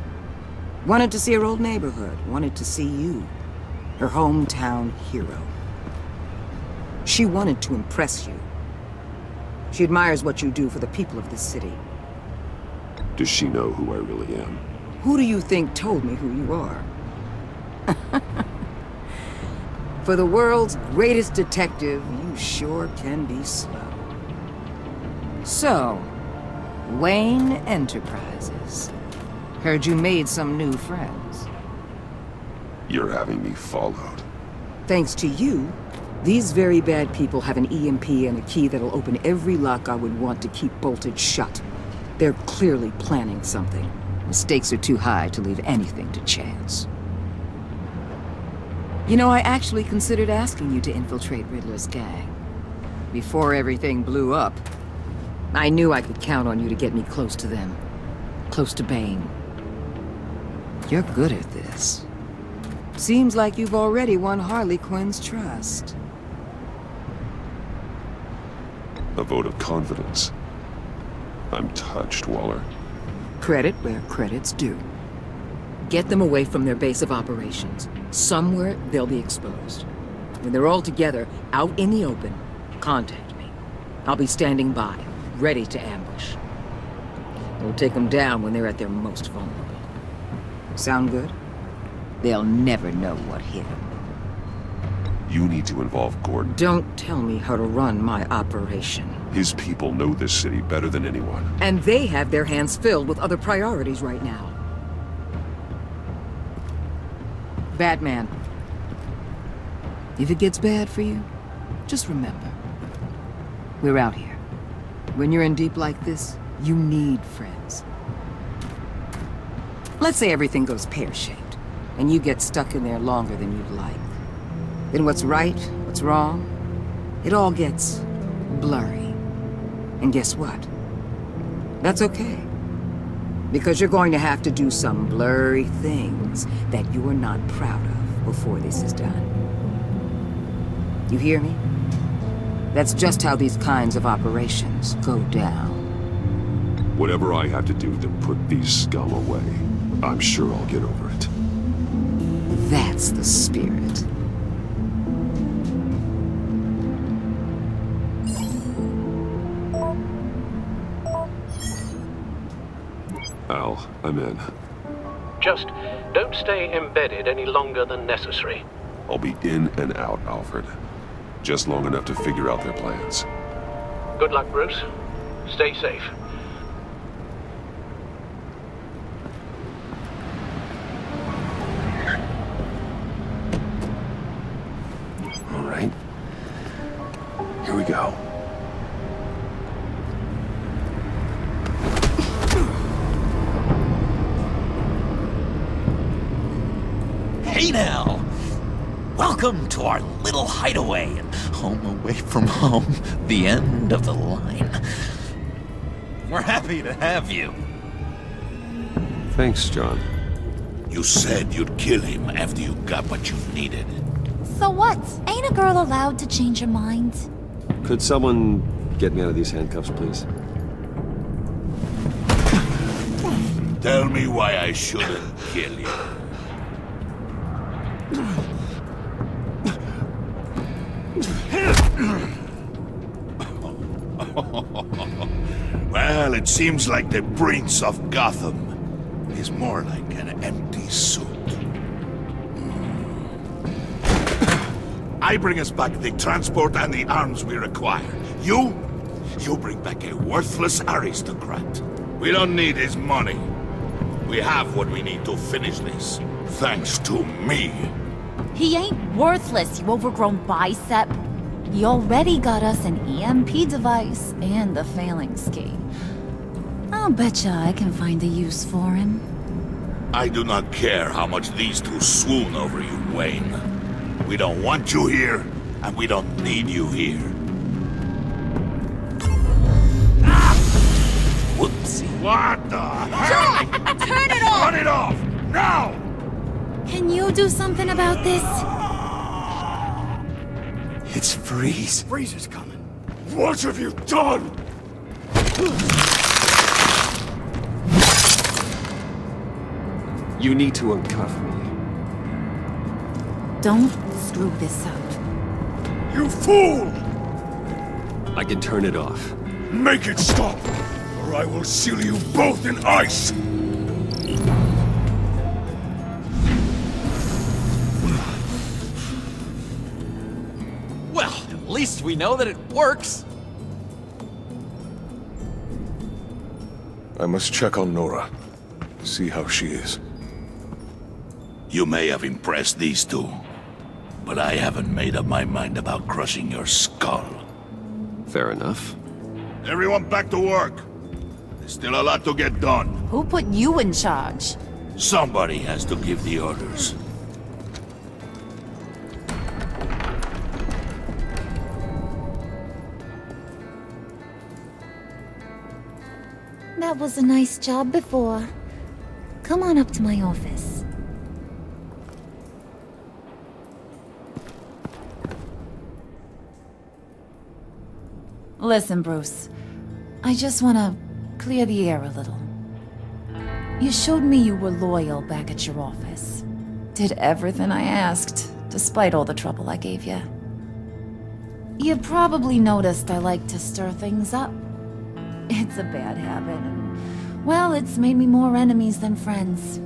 B: Wanted to see her old neighborhood. Wanted to see you. Her hometown hero. She wanted to impress you. She admires what you do for the people of this city.
C: Does she know who I really am?
B: Who do you think told me who you are? For the world's greatest detective, you sure can be slow. So, Wayne Enterprises. Heard you made some new friends.
C: You're having me followed.
B: Thanks to you, these very bad people have an EMP and a key that'll open every lock I would want to keep bolted shut. They're clearly planning something. The stakes are too high to leave anything to chance. You know, I actually considered asking you to infiltrate Riddler's gang. Before everything blew up, I knew I could count on you to get me close to them. Close to Bane. You're good at this. Seems like you've already won Harley Quinn's trust.
C: A vote of confidence. I'm touched, Waller.
B: Credit where credit's due. Get them away from their base of operations. Somewhere they'll be exposed. When they're all together, out in the open, contact me. I'll be standing by, ready to ambush. We'll take them down when they're at their most vulnerable. Sound good? They'll never know what hit them.
C: You need to involve Gordon.
B: Don't tell me how to run my operation.
C: His people know this city better than anyone.
B: And they have their hands filled with other priorities right now. Batman. If it gets bad for you, just remember. We're out here. When you're in deep like this, you need friends. Let's say everything goes pear-shaped, and you get stuck in there longer than you'd like. Then what's right, what's wrong, it all gets blurry. And guess what? That's okay. Because you're going to have to do some blurry things that you're not proud of before this is done. You hear me? That's just how these kinds of operations go down.
C: Whatever I have to do to put these scum away, I'm sure I'll get over it.
B: That's the spirit.
C: Al, I'm in.
Q: Just don't stay embedded any longer than necessary.
C: I'll be in and out, Alfred. Just long enough to figure out their plans.
Q: Good luck, Bruce. Stay safe.
C: All right. Here we go.
L: Hey now! Welcome to our little hideaway and home away from home, the end of the line. We're happy to have you.
A: Thanks, John.
I: You said you'd kill him after you got what you needed.
N: So what? Ain't a girl allowed to change her mind?
A: Could someone get me out of these handcuffs, please?
I: Tell me why I shouldn't kill you. Well, it seems like the Prince of Gotham is more like an empty suit. I bring us back the transport and the arms we require. You bring back a worthless aristocrat. We don't need his money. We have what we need to finish this. Thanks to me.
N: He ain't worthless, you overgrown bicep. He already got us an EMP device and the phalanx key. I'll betcha I can find a use for him.
I: I do not care how much these two swoon over you, Wayne. We don't want you here, and we don't need you here.
L: Whoopsie.
I: What the heck?
N: John! Turn it off!
I: Turn it off! Now!
N: Can you do something about this?
L: It's Freeze.
I: Freeze is coming. What have you done?
A: You need to uncuff me.
N: Don't screw this up.
I: You fool!
A: I can turn it off.
I: Make it stop, or I will seal you both in ice!
L: Well, at least we know that it works.
E: I must check on Nora. See how she is.
I: You may have impressed these two, but I haven't made up my mind about crushing your skull.
A: Fair enough.
I: Everyone back to work. There's still a lot to get done.
N: Who put you in charge?
I: Somebody has to give the orders.
N: That was a nice job before. Come on up to my office. Listen, Bruce. I just want to clear the air a little. You showed me you were loyal back at your office. Did everything I asked, despite all the trouble I gave you. You probably noticed I like to stir things up. It's a bad habit, and, well, it's made me more enemies than friends.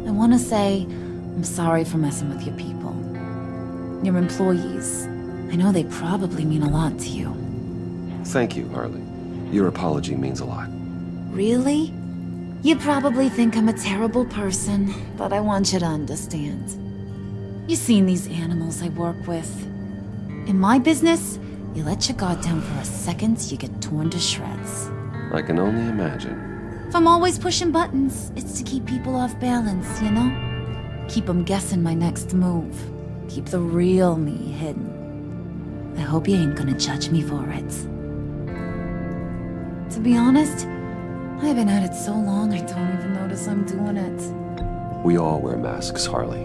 N: I want to say I'm sorry for messing with your people. Your employees. I know they probably mean a lot to you.
A: Thank you, Harley. Your apology means a lot.
N: Really? You probably think I'm a terrible person, but I want you to understand. You've seen these animals I work with. In my business, you let your guard down for a second, you get torn to shreds.
A: I can only imagine.
N: If I'm always pushing buttons, it's to keep people off balance, you know? Keep them guessing my next move. Keep the real me hidden. I hope you ain't gonna judge me for it. To be honest, I've been at it so long I don't even notice I'm doing it.
A: We all wear masks, Harley.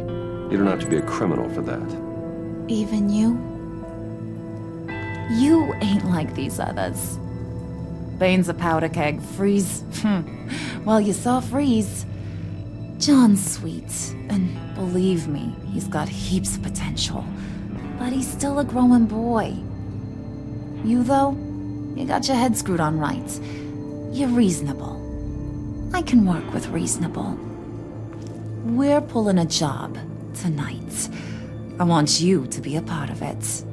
A: You don't have to be a criminal for that.
N: Even you? You ain't like these others. Bane's a powder keg. Freeze. Well, you saw Freeze. John's sweet, and believe me, he's got heaps of potential. But he's still a growing boy. You, though, you got your head screwed on right. You're reasonable. I can work with reasonable. We're pulling a job tonight. I want you to be a part of it.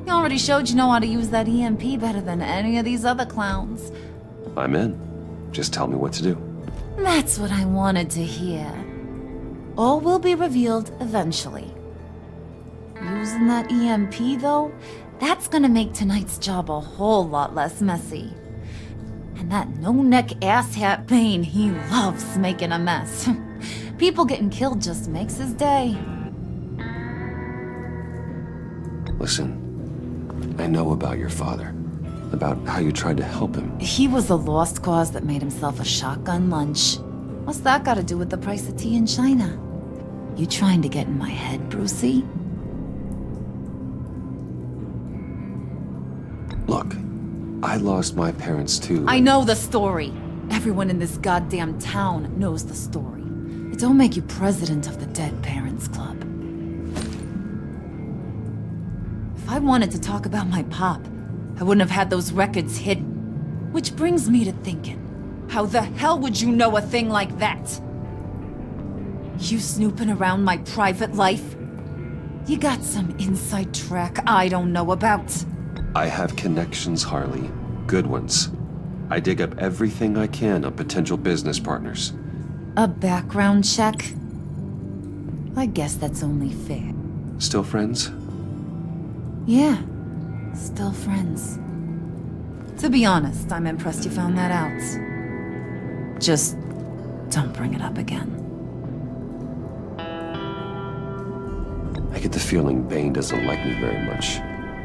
N: You already showed you know how to use that EMP better than any of these other clowns.
A: I'm in. Just tell me what to do.
N: That's what I wanted to hear. All will be revealed eventually. Using that EMP, though, that's gonna make tonight's job a whole lot less messy. And that no-neck asshat Bane, he loves making a mess. People getting killed just makes his day.
A: Listen, I know about your father. About how you tried to help him.
N: He was a lost cause that made himself a shotgun lunch. What's that got to do with the price of tea in China? You trying to get in my head, Brucey?
A: Look, I lost my parents too.
N: I know the story. Everyone in this goddamn town knows the story. It don't make you president of the Dead Parents Club. If I wanted to talk about my pop, I wouldn't have had those records hidden. Which brings me to thinking, how the hell would you know a thing like that? You snooping around my private life? You got some inside track I don't know about.
A: I have connections, Harley. Good ones. I dig up everything I can on potential business partners.
N: A background check? I guess that's only fair.
A: Still friends?
N: Yeah, still friends. To be honest, I'm impressed you found that out. Just don't bring it up again.
A: I get the feeling Bane doesn't like me very much.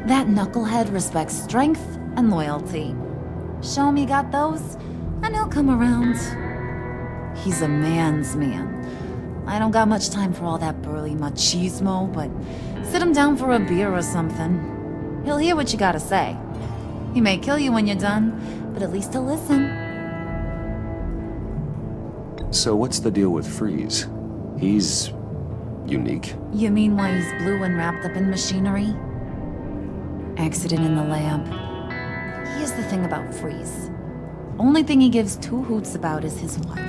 N: That knucklehead respects strength and loyalty. Show me got those, and he'll come around. He's a man's man. I don't got much time for all that burly machismo, but sit him down for a beer or something. He'll hear what you gotta say. He may kill you when you're done, but at least he'll listen.
A: So what's the deal with Freeze? He's unique.
N: You mean why he's blue and wrapped up in machinery? Accident in the lab. Here's the thing about Freeze. Only thing he gives two hoots about is his wife.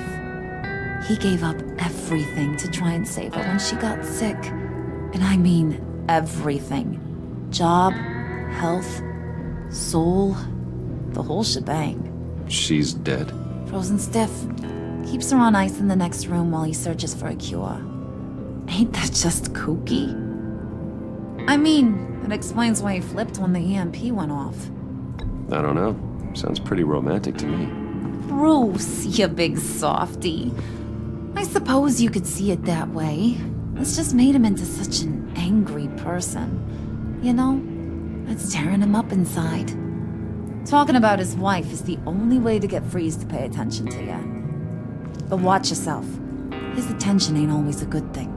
N: He gave up everything to try and save her when she got sick. And I mean everything. Job, health, soul, the whole shebang.
A: She's dead.
N: Frozen stiff. Keeps her on ice in the next room while he searches for a cure. Ain't that just kooky? I mean, it explains why he flipped when the EMP went off.
A: I don't know. Sounds pretty romantic to me.
N: Bruce, you big softy. I suppose you could see it that way. It's just made him into such an angry person. You know, it's tearing him up inside. Talking about his wife is the only way to get Freeze to pay attention to you. But watch yourself. His attention ain't always a good thing.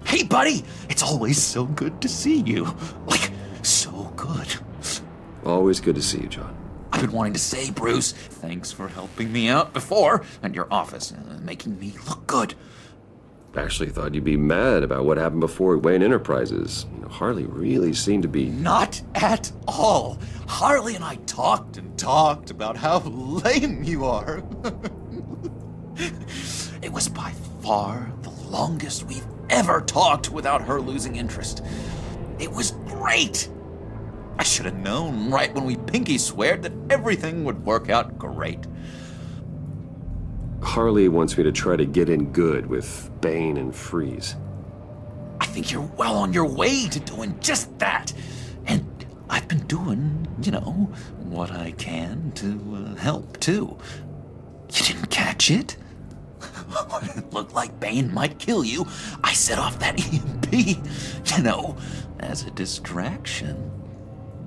L: Hey, buddy! It's always so good to see you. Like, so good.
A: Always good to see you, John.
L: I've been wanting to say, Bruce, thanks for helping me out before at your office, making me look good.
A: Actually thought you'd be mad about what happened before Wayne Enterprises. You know, Harley really seemed to be...
L: Not at all. Harley and I talked and talked about how lame you are. It was by far the longest we've ever talked without her losing interest. It was great. I should have known right when we pinky sweared that everything would work out great.
A: Harley wants me to try to get in good with Bane and Freeze.
L: I think you're well on your way to doing just that. And I've been doing, you know, what I can to help, too. You didn't catch it? When it looked like Bane might kill you, I set off that EMP, you know, as a distraction.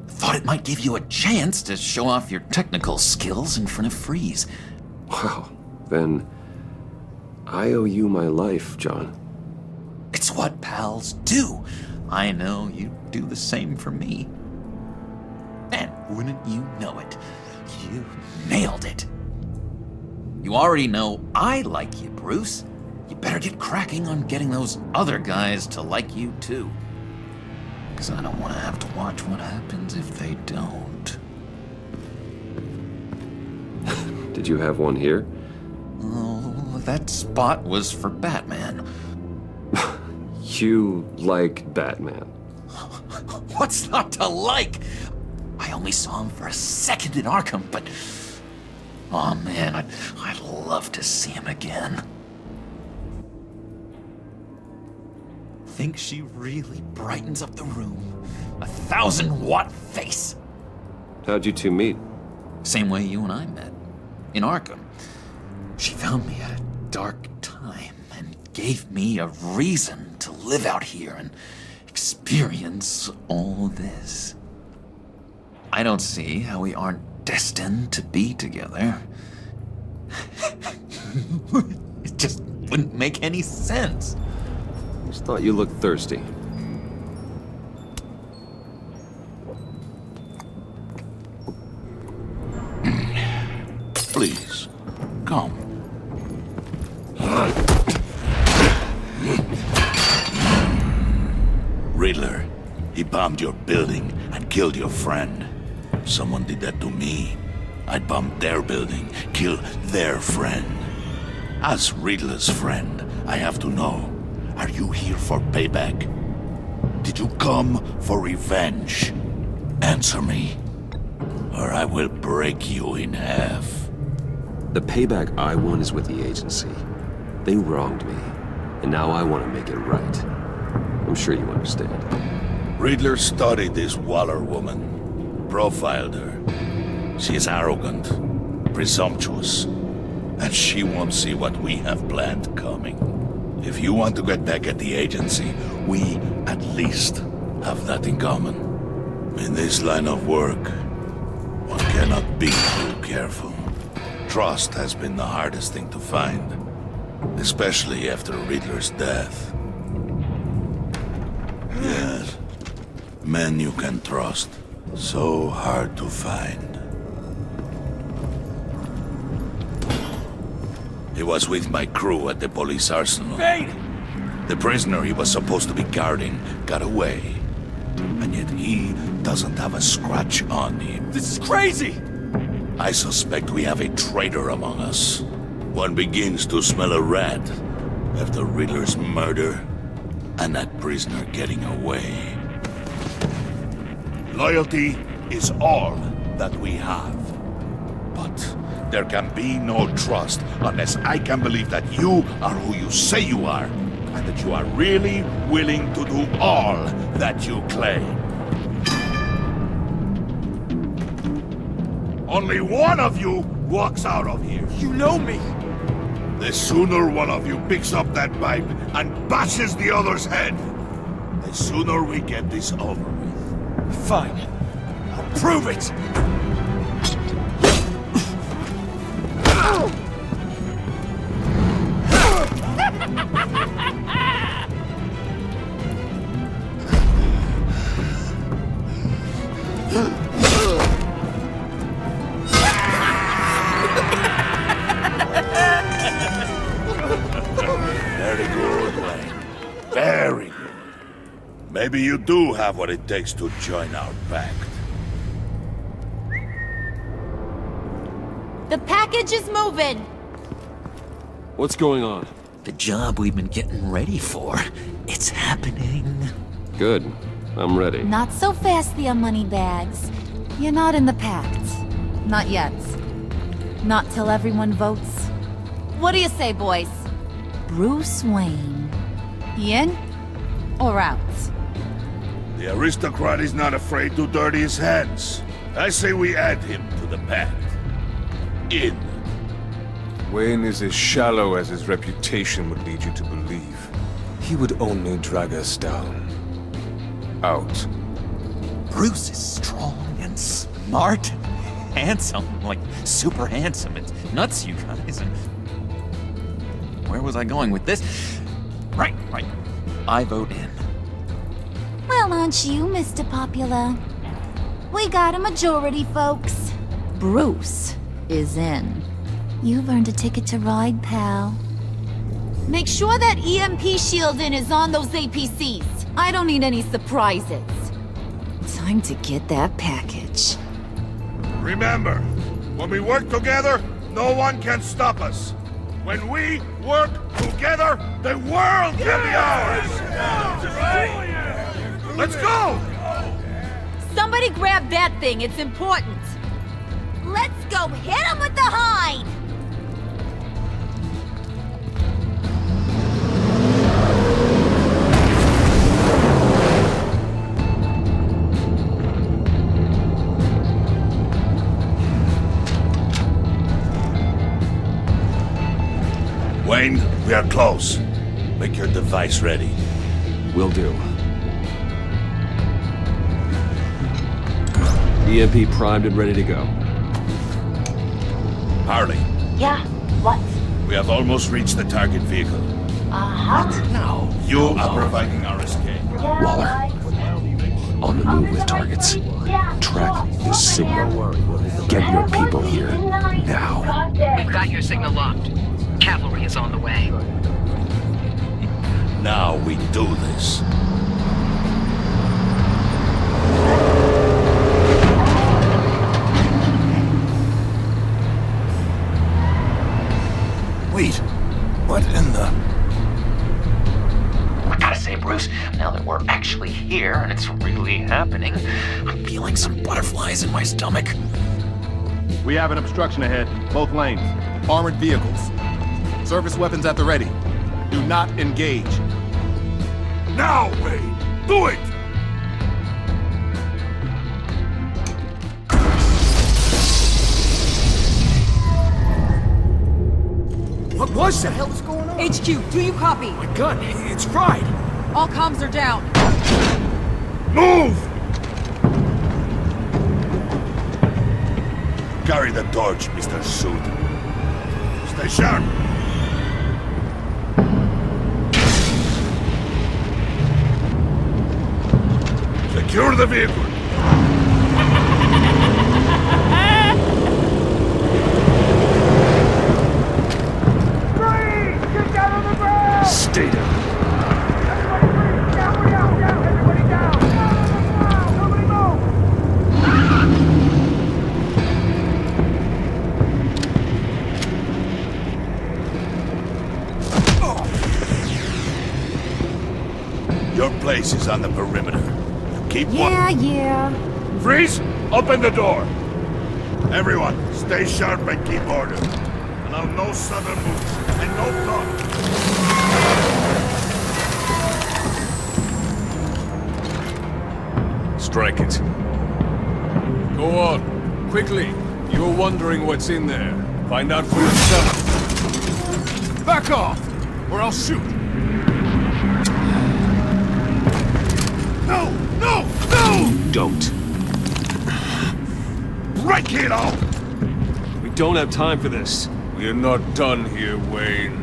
L: Thought it might give you a chance to show off your technical skills in front of Freeze.
A: Wow, then I owe you my life, John.
L: It's what pals do. I know you do the same for me. And wouldn't you know it, you nailed it. You already know I like you, Bruce. You better get cracking on getting those other guys to like you, too. Because I don't want to have to watch what happens if they don't.
A: Did you have one here?
L: Oh, that spot was for Batman.
A: You like Batman?
L: What's not to like? I only saw him for a second in Arkham, but... oh man, I'd love to see him again. think she really brightens up the room? 1,000-watt face!
A: How'd you two meet?
L: Same way you and I met. In Arkham. She found me at a dark time and gave me a reason to live out here and experience all this. I don't see how we aren't destined to be together. It just wouldn't make any sense.
A: Just thought you looked thirsty.
I: Please, come. Riddler, he bombed your building and killed your friend. If someone did that to me, I'd bomb their building, kill their friend. As Riddler's friend, I have to know, are you here for payback? Did you come for revenge? Answer me, or I will break you in half.
A: The payback I want is with the agency. They wronged me, and now I want to make it right. I'm sure you understand.
I: Riddler studied this Waller woman, profiled her. She is arrogant, presumptuous, and she won't see what we have planned coming. If you want to get back at the agency, we at least have that in common. In this line of work, one cannot be too careful. Trust has been the hardest thing to find, especially after Riddler's death. Yes, men you can trust, so hard to find. He was with my crew at the police arsenal.
H: Bane!
I: The prisoner he was supposed to be guarding got away, and yet he doesn't have a scratch on him.
H: This is crazy!
I: I suspect we have a traitor among us. One begins to smell a rat after Riddler's murder and that prisoner getting away. Loyalty is all that we have. But there can be no trust unless I can believe that you are who you say you are, and that you are really willing to do all that you claim. Only one of you walks out of here.
H: You know me!
I: The sooner one of you picks up that pipe and bashes the other's head, the sooner we get this over with.
H: Fine. I'll prove it!
I: Very good, Wayne. Very good. Maybe you do have what it takes to join our pact.
N: The package is moving!
A: What's going on?
L: The job we've been getting ready for. It's happening.
A: Good. I'm ready.
N: Not so fast, the Moneybags. You're not in the pact. Not yet. Not till everyone votes. What do you say, boys? Bruce Wayne. In or out?
I: The aristocrat is not afraid to dirty his hands. I say we add him to the pact. In.
R: Wayne is as shallow as his reputation would lead you to believe. He would only drag us down. Out.
L: Bruce is strong and smart and handsome. Like, super handsome. It's nuts, you guys. And where was I going with this? Right. I vote in.
N: Well, aren't you, Mr. Popular? We got a majority, folks. Bruce is in. You've earned a ticket to ride, pal. Make sure that EMP shielding is on those APCs. I don't need any surprises. Time to get that package.
I: Remember, when we work together, no one can stop us. When we work together, the world can be ours! Let's go!
N: Somebody grab that thing, it's important. Let's go hit him with the hide!
I: We are close. Make your device ready.
A: Will do.
S: EMP primed and ready to go.
I: Harley,
N: Yeah, what?
I: we have almost reached the target vehicle.
N: What?
I: No. You are providing our escape.
A: Waller. On the move with targets. Track this signal. Get your people here. Now.
B: We've got your signal locked. Cavalry is on the way.
I: Now we do this.
L: Wait, what in the... I gotta say, Bruce, now that we're actually here and it's really happening, I'm feeling some butterflies in my stomach.
R: We have an obstruction ahead, both lanes. Armored vehicles. Service weapons at the ready. Do not engage.
I: Now, Wade! Do it!
H: What was that? What the hell is going on?
B: HQ, do you copy?
H: My gun, it's fried.
B: All comms are down.
I: Move! Carry the torch, Mr. Suit. Stay sharp. Secure the vehicle.
A: Stay down.
I: Your place is on the perimeter. Keep
N: Yeah.
I: Freeze! Open the door! Everyone, stay sharp and keep order. Allow no sudden moves and no talk.
R: Strike it. Go on. Quickly. You're wondering what's in there. Find out for yourself. Back off, or I'll shoot.
I: No! No! No!
A: Don't.
I: Break it off!
S: We don't have time for this.
R: We're not done here, Wayne.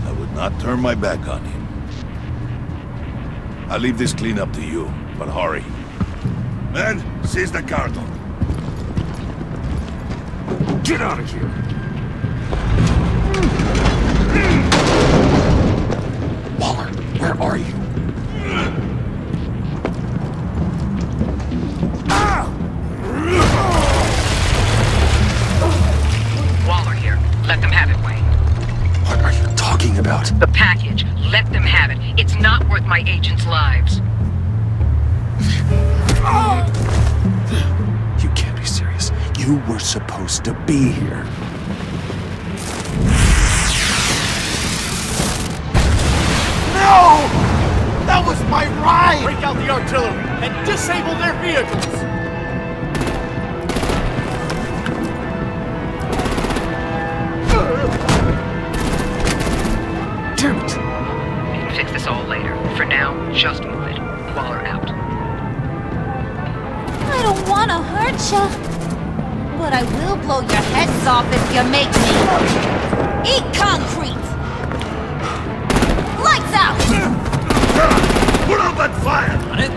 I: I would not turn my back on him. I'll leave this cleanup to you, but hurry. Men, seize the cargo.
A: Get out of here. Waller, where are you?
B: Waller here. Let them have it, Wayne.
A: What are you talking about?
B: The package. Let them have it. It's not worth my agents' lives.
A: You can't be serious. You were supposed to be here.
G: No! That was my ride! Break out the artillery and disable their vehicles!
B: Damn it! We can fix this all later. For now, just move it. Waller out.
N: I don't want to hurt ya. But I will blow your heads off if you make me. Eat concrete! Lights out!
I: Put out that fire!
H: On it.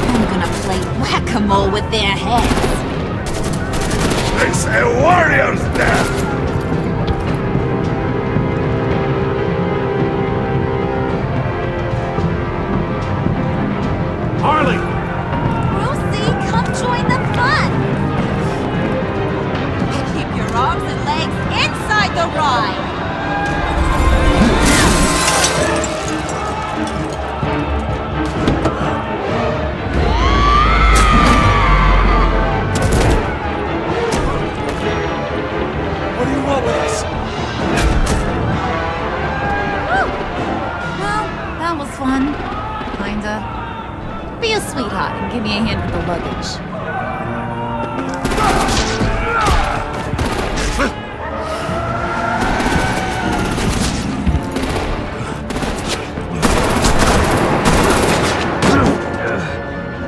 N: I'm gonna play whack-a-mole with their heads.
I: It's a warrior's death!
G: Harley!
N: Brucey, come join the fun! Keep your arms and legs inside the ride! That was fun. Kinda. Be a sweetheart and give me a hand with the luggage.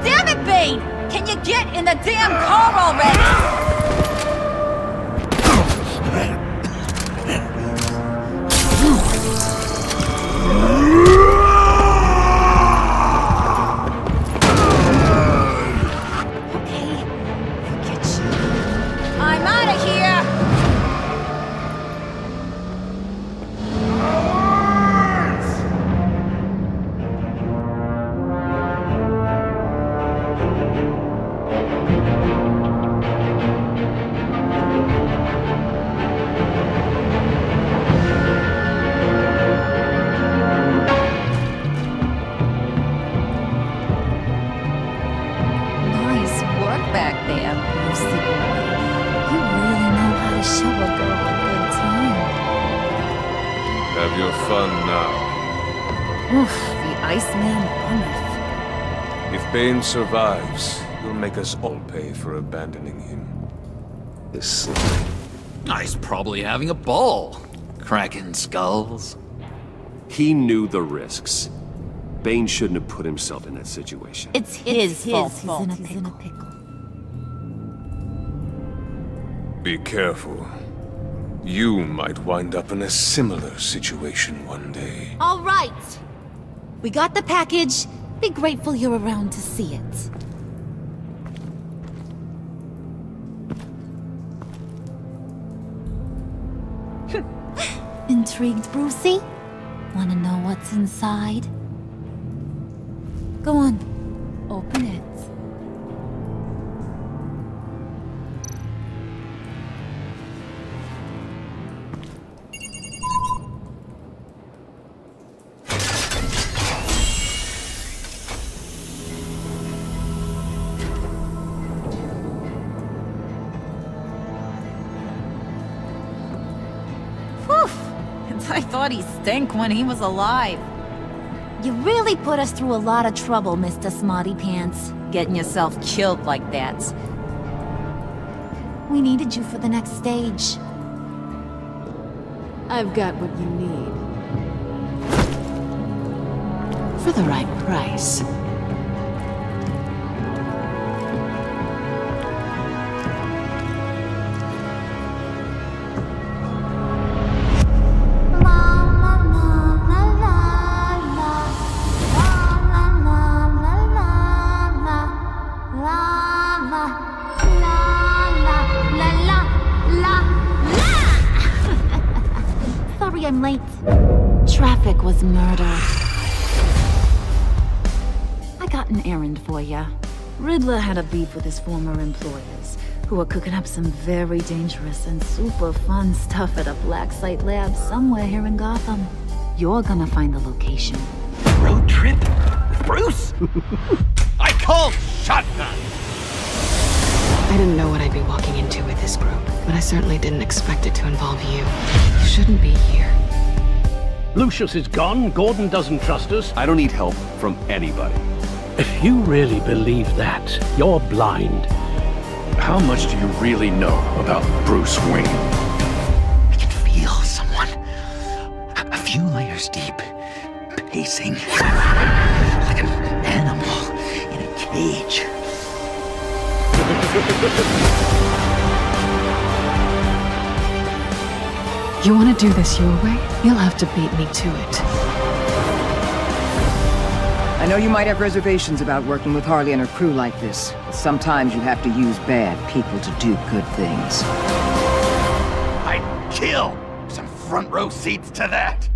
N: Damn it, Bane! Can you get in the damn car already?
E: Have your fun now.
N: Oof, the Iceman cometh.
E: If Bane survives, you'll make us all pay for abandoning him.
A: This slime.
L: He's probably having a ball. Cracking skulls.
A: He knew the risks. Bane shouldn't have put himself in that situation.
N: It's his fault. He's in a pickle.
E: Be careful. You might wind up in a similar situation one day.
N: All right. We got the package. Be grateful you're around to see it. Intrigued, Brucey? Want to know what's inside? Go on. Open it. I thought he stank when he was alive. You really put us through a lot of trouble, Mr. Smarty Pants. Getting yourself killed like that. We needed you for the next stage.
J: I've got what you need. For the right price.
N: I'm late. Traffic was murder. I got an errand for ya. Riddler had a beef with his former employers, who were cooking up some very dangerous and super fun stuff at a black site lab somewhere here in Gotham. You're gonna find the location.
L: Road trip? With Bruce? I called shotgun!
T: I didn't know what I'd be walking into with this group, but I certainly didn't expect it to involve you. You shouldn't be here.
K: Lucius is gone. Gordon doesn't trust us.
A: I don't need help from anybody.
K: If you really believe that, you're blind.
D: How much do you really know about Bruce Wayne?
L: I can feel someone a few layers deep, pacing like an animal in a cage.
T: You want to do this your way? You'll have to beat me to it.
B: I know you might have reservations about working with Harley and her crew like this, but sometimes you have to use bad people to do good things.
L: I'd kill some front row seats to that.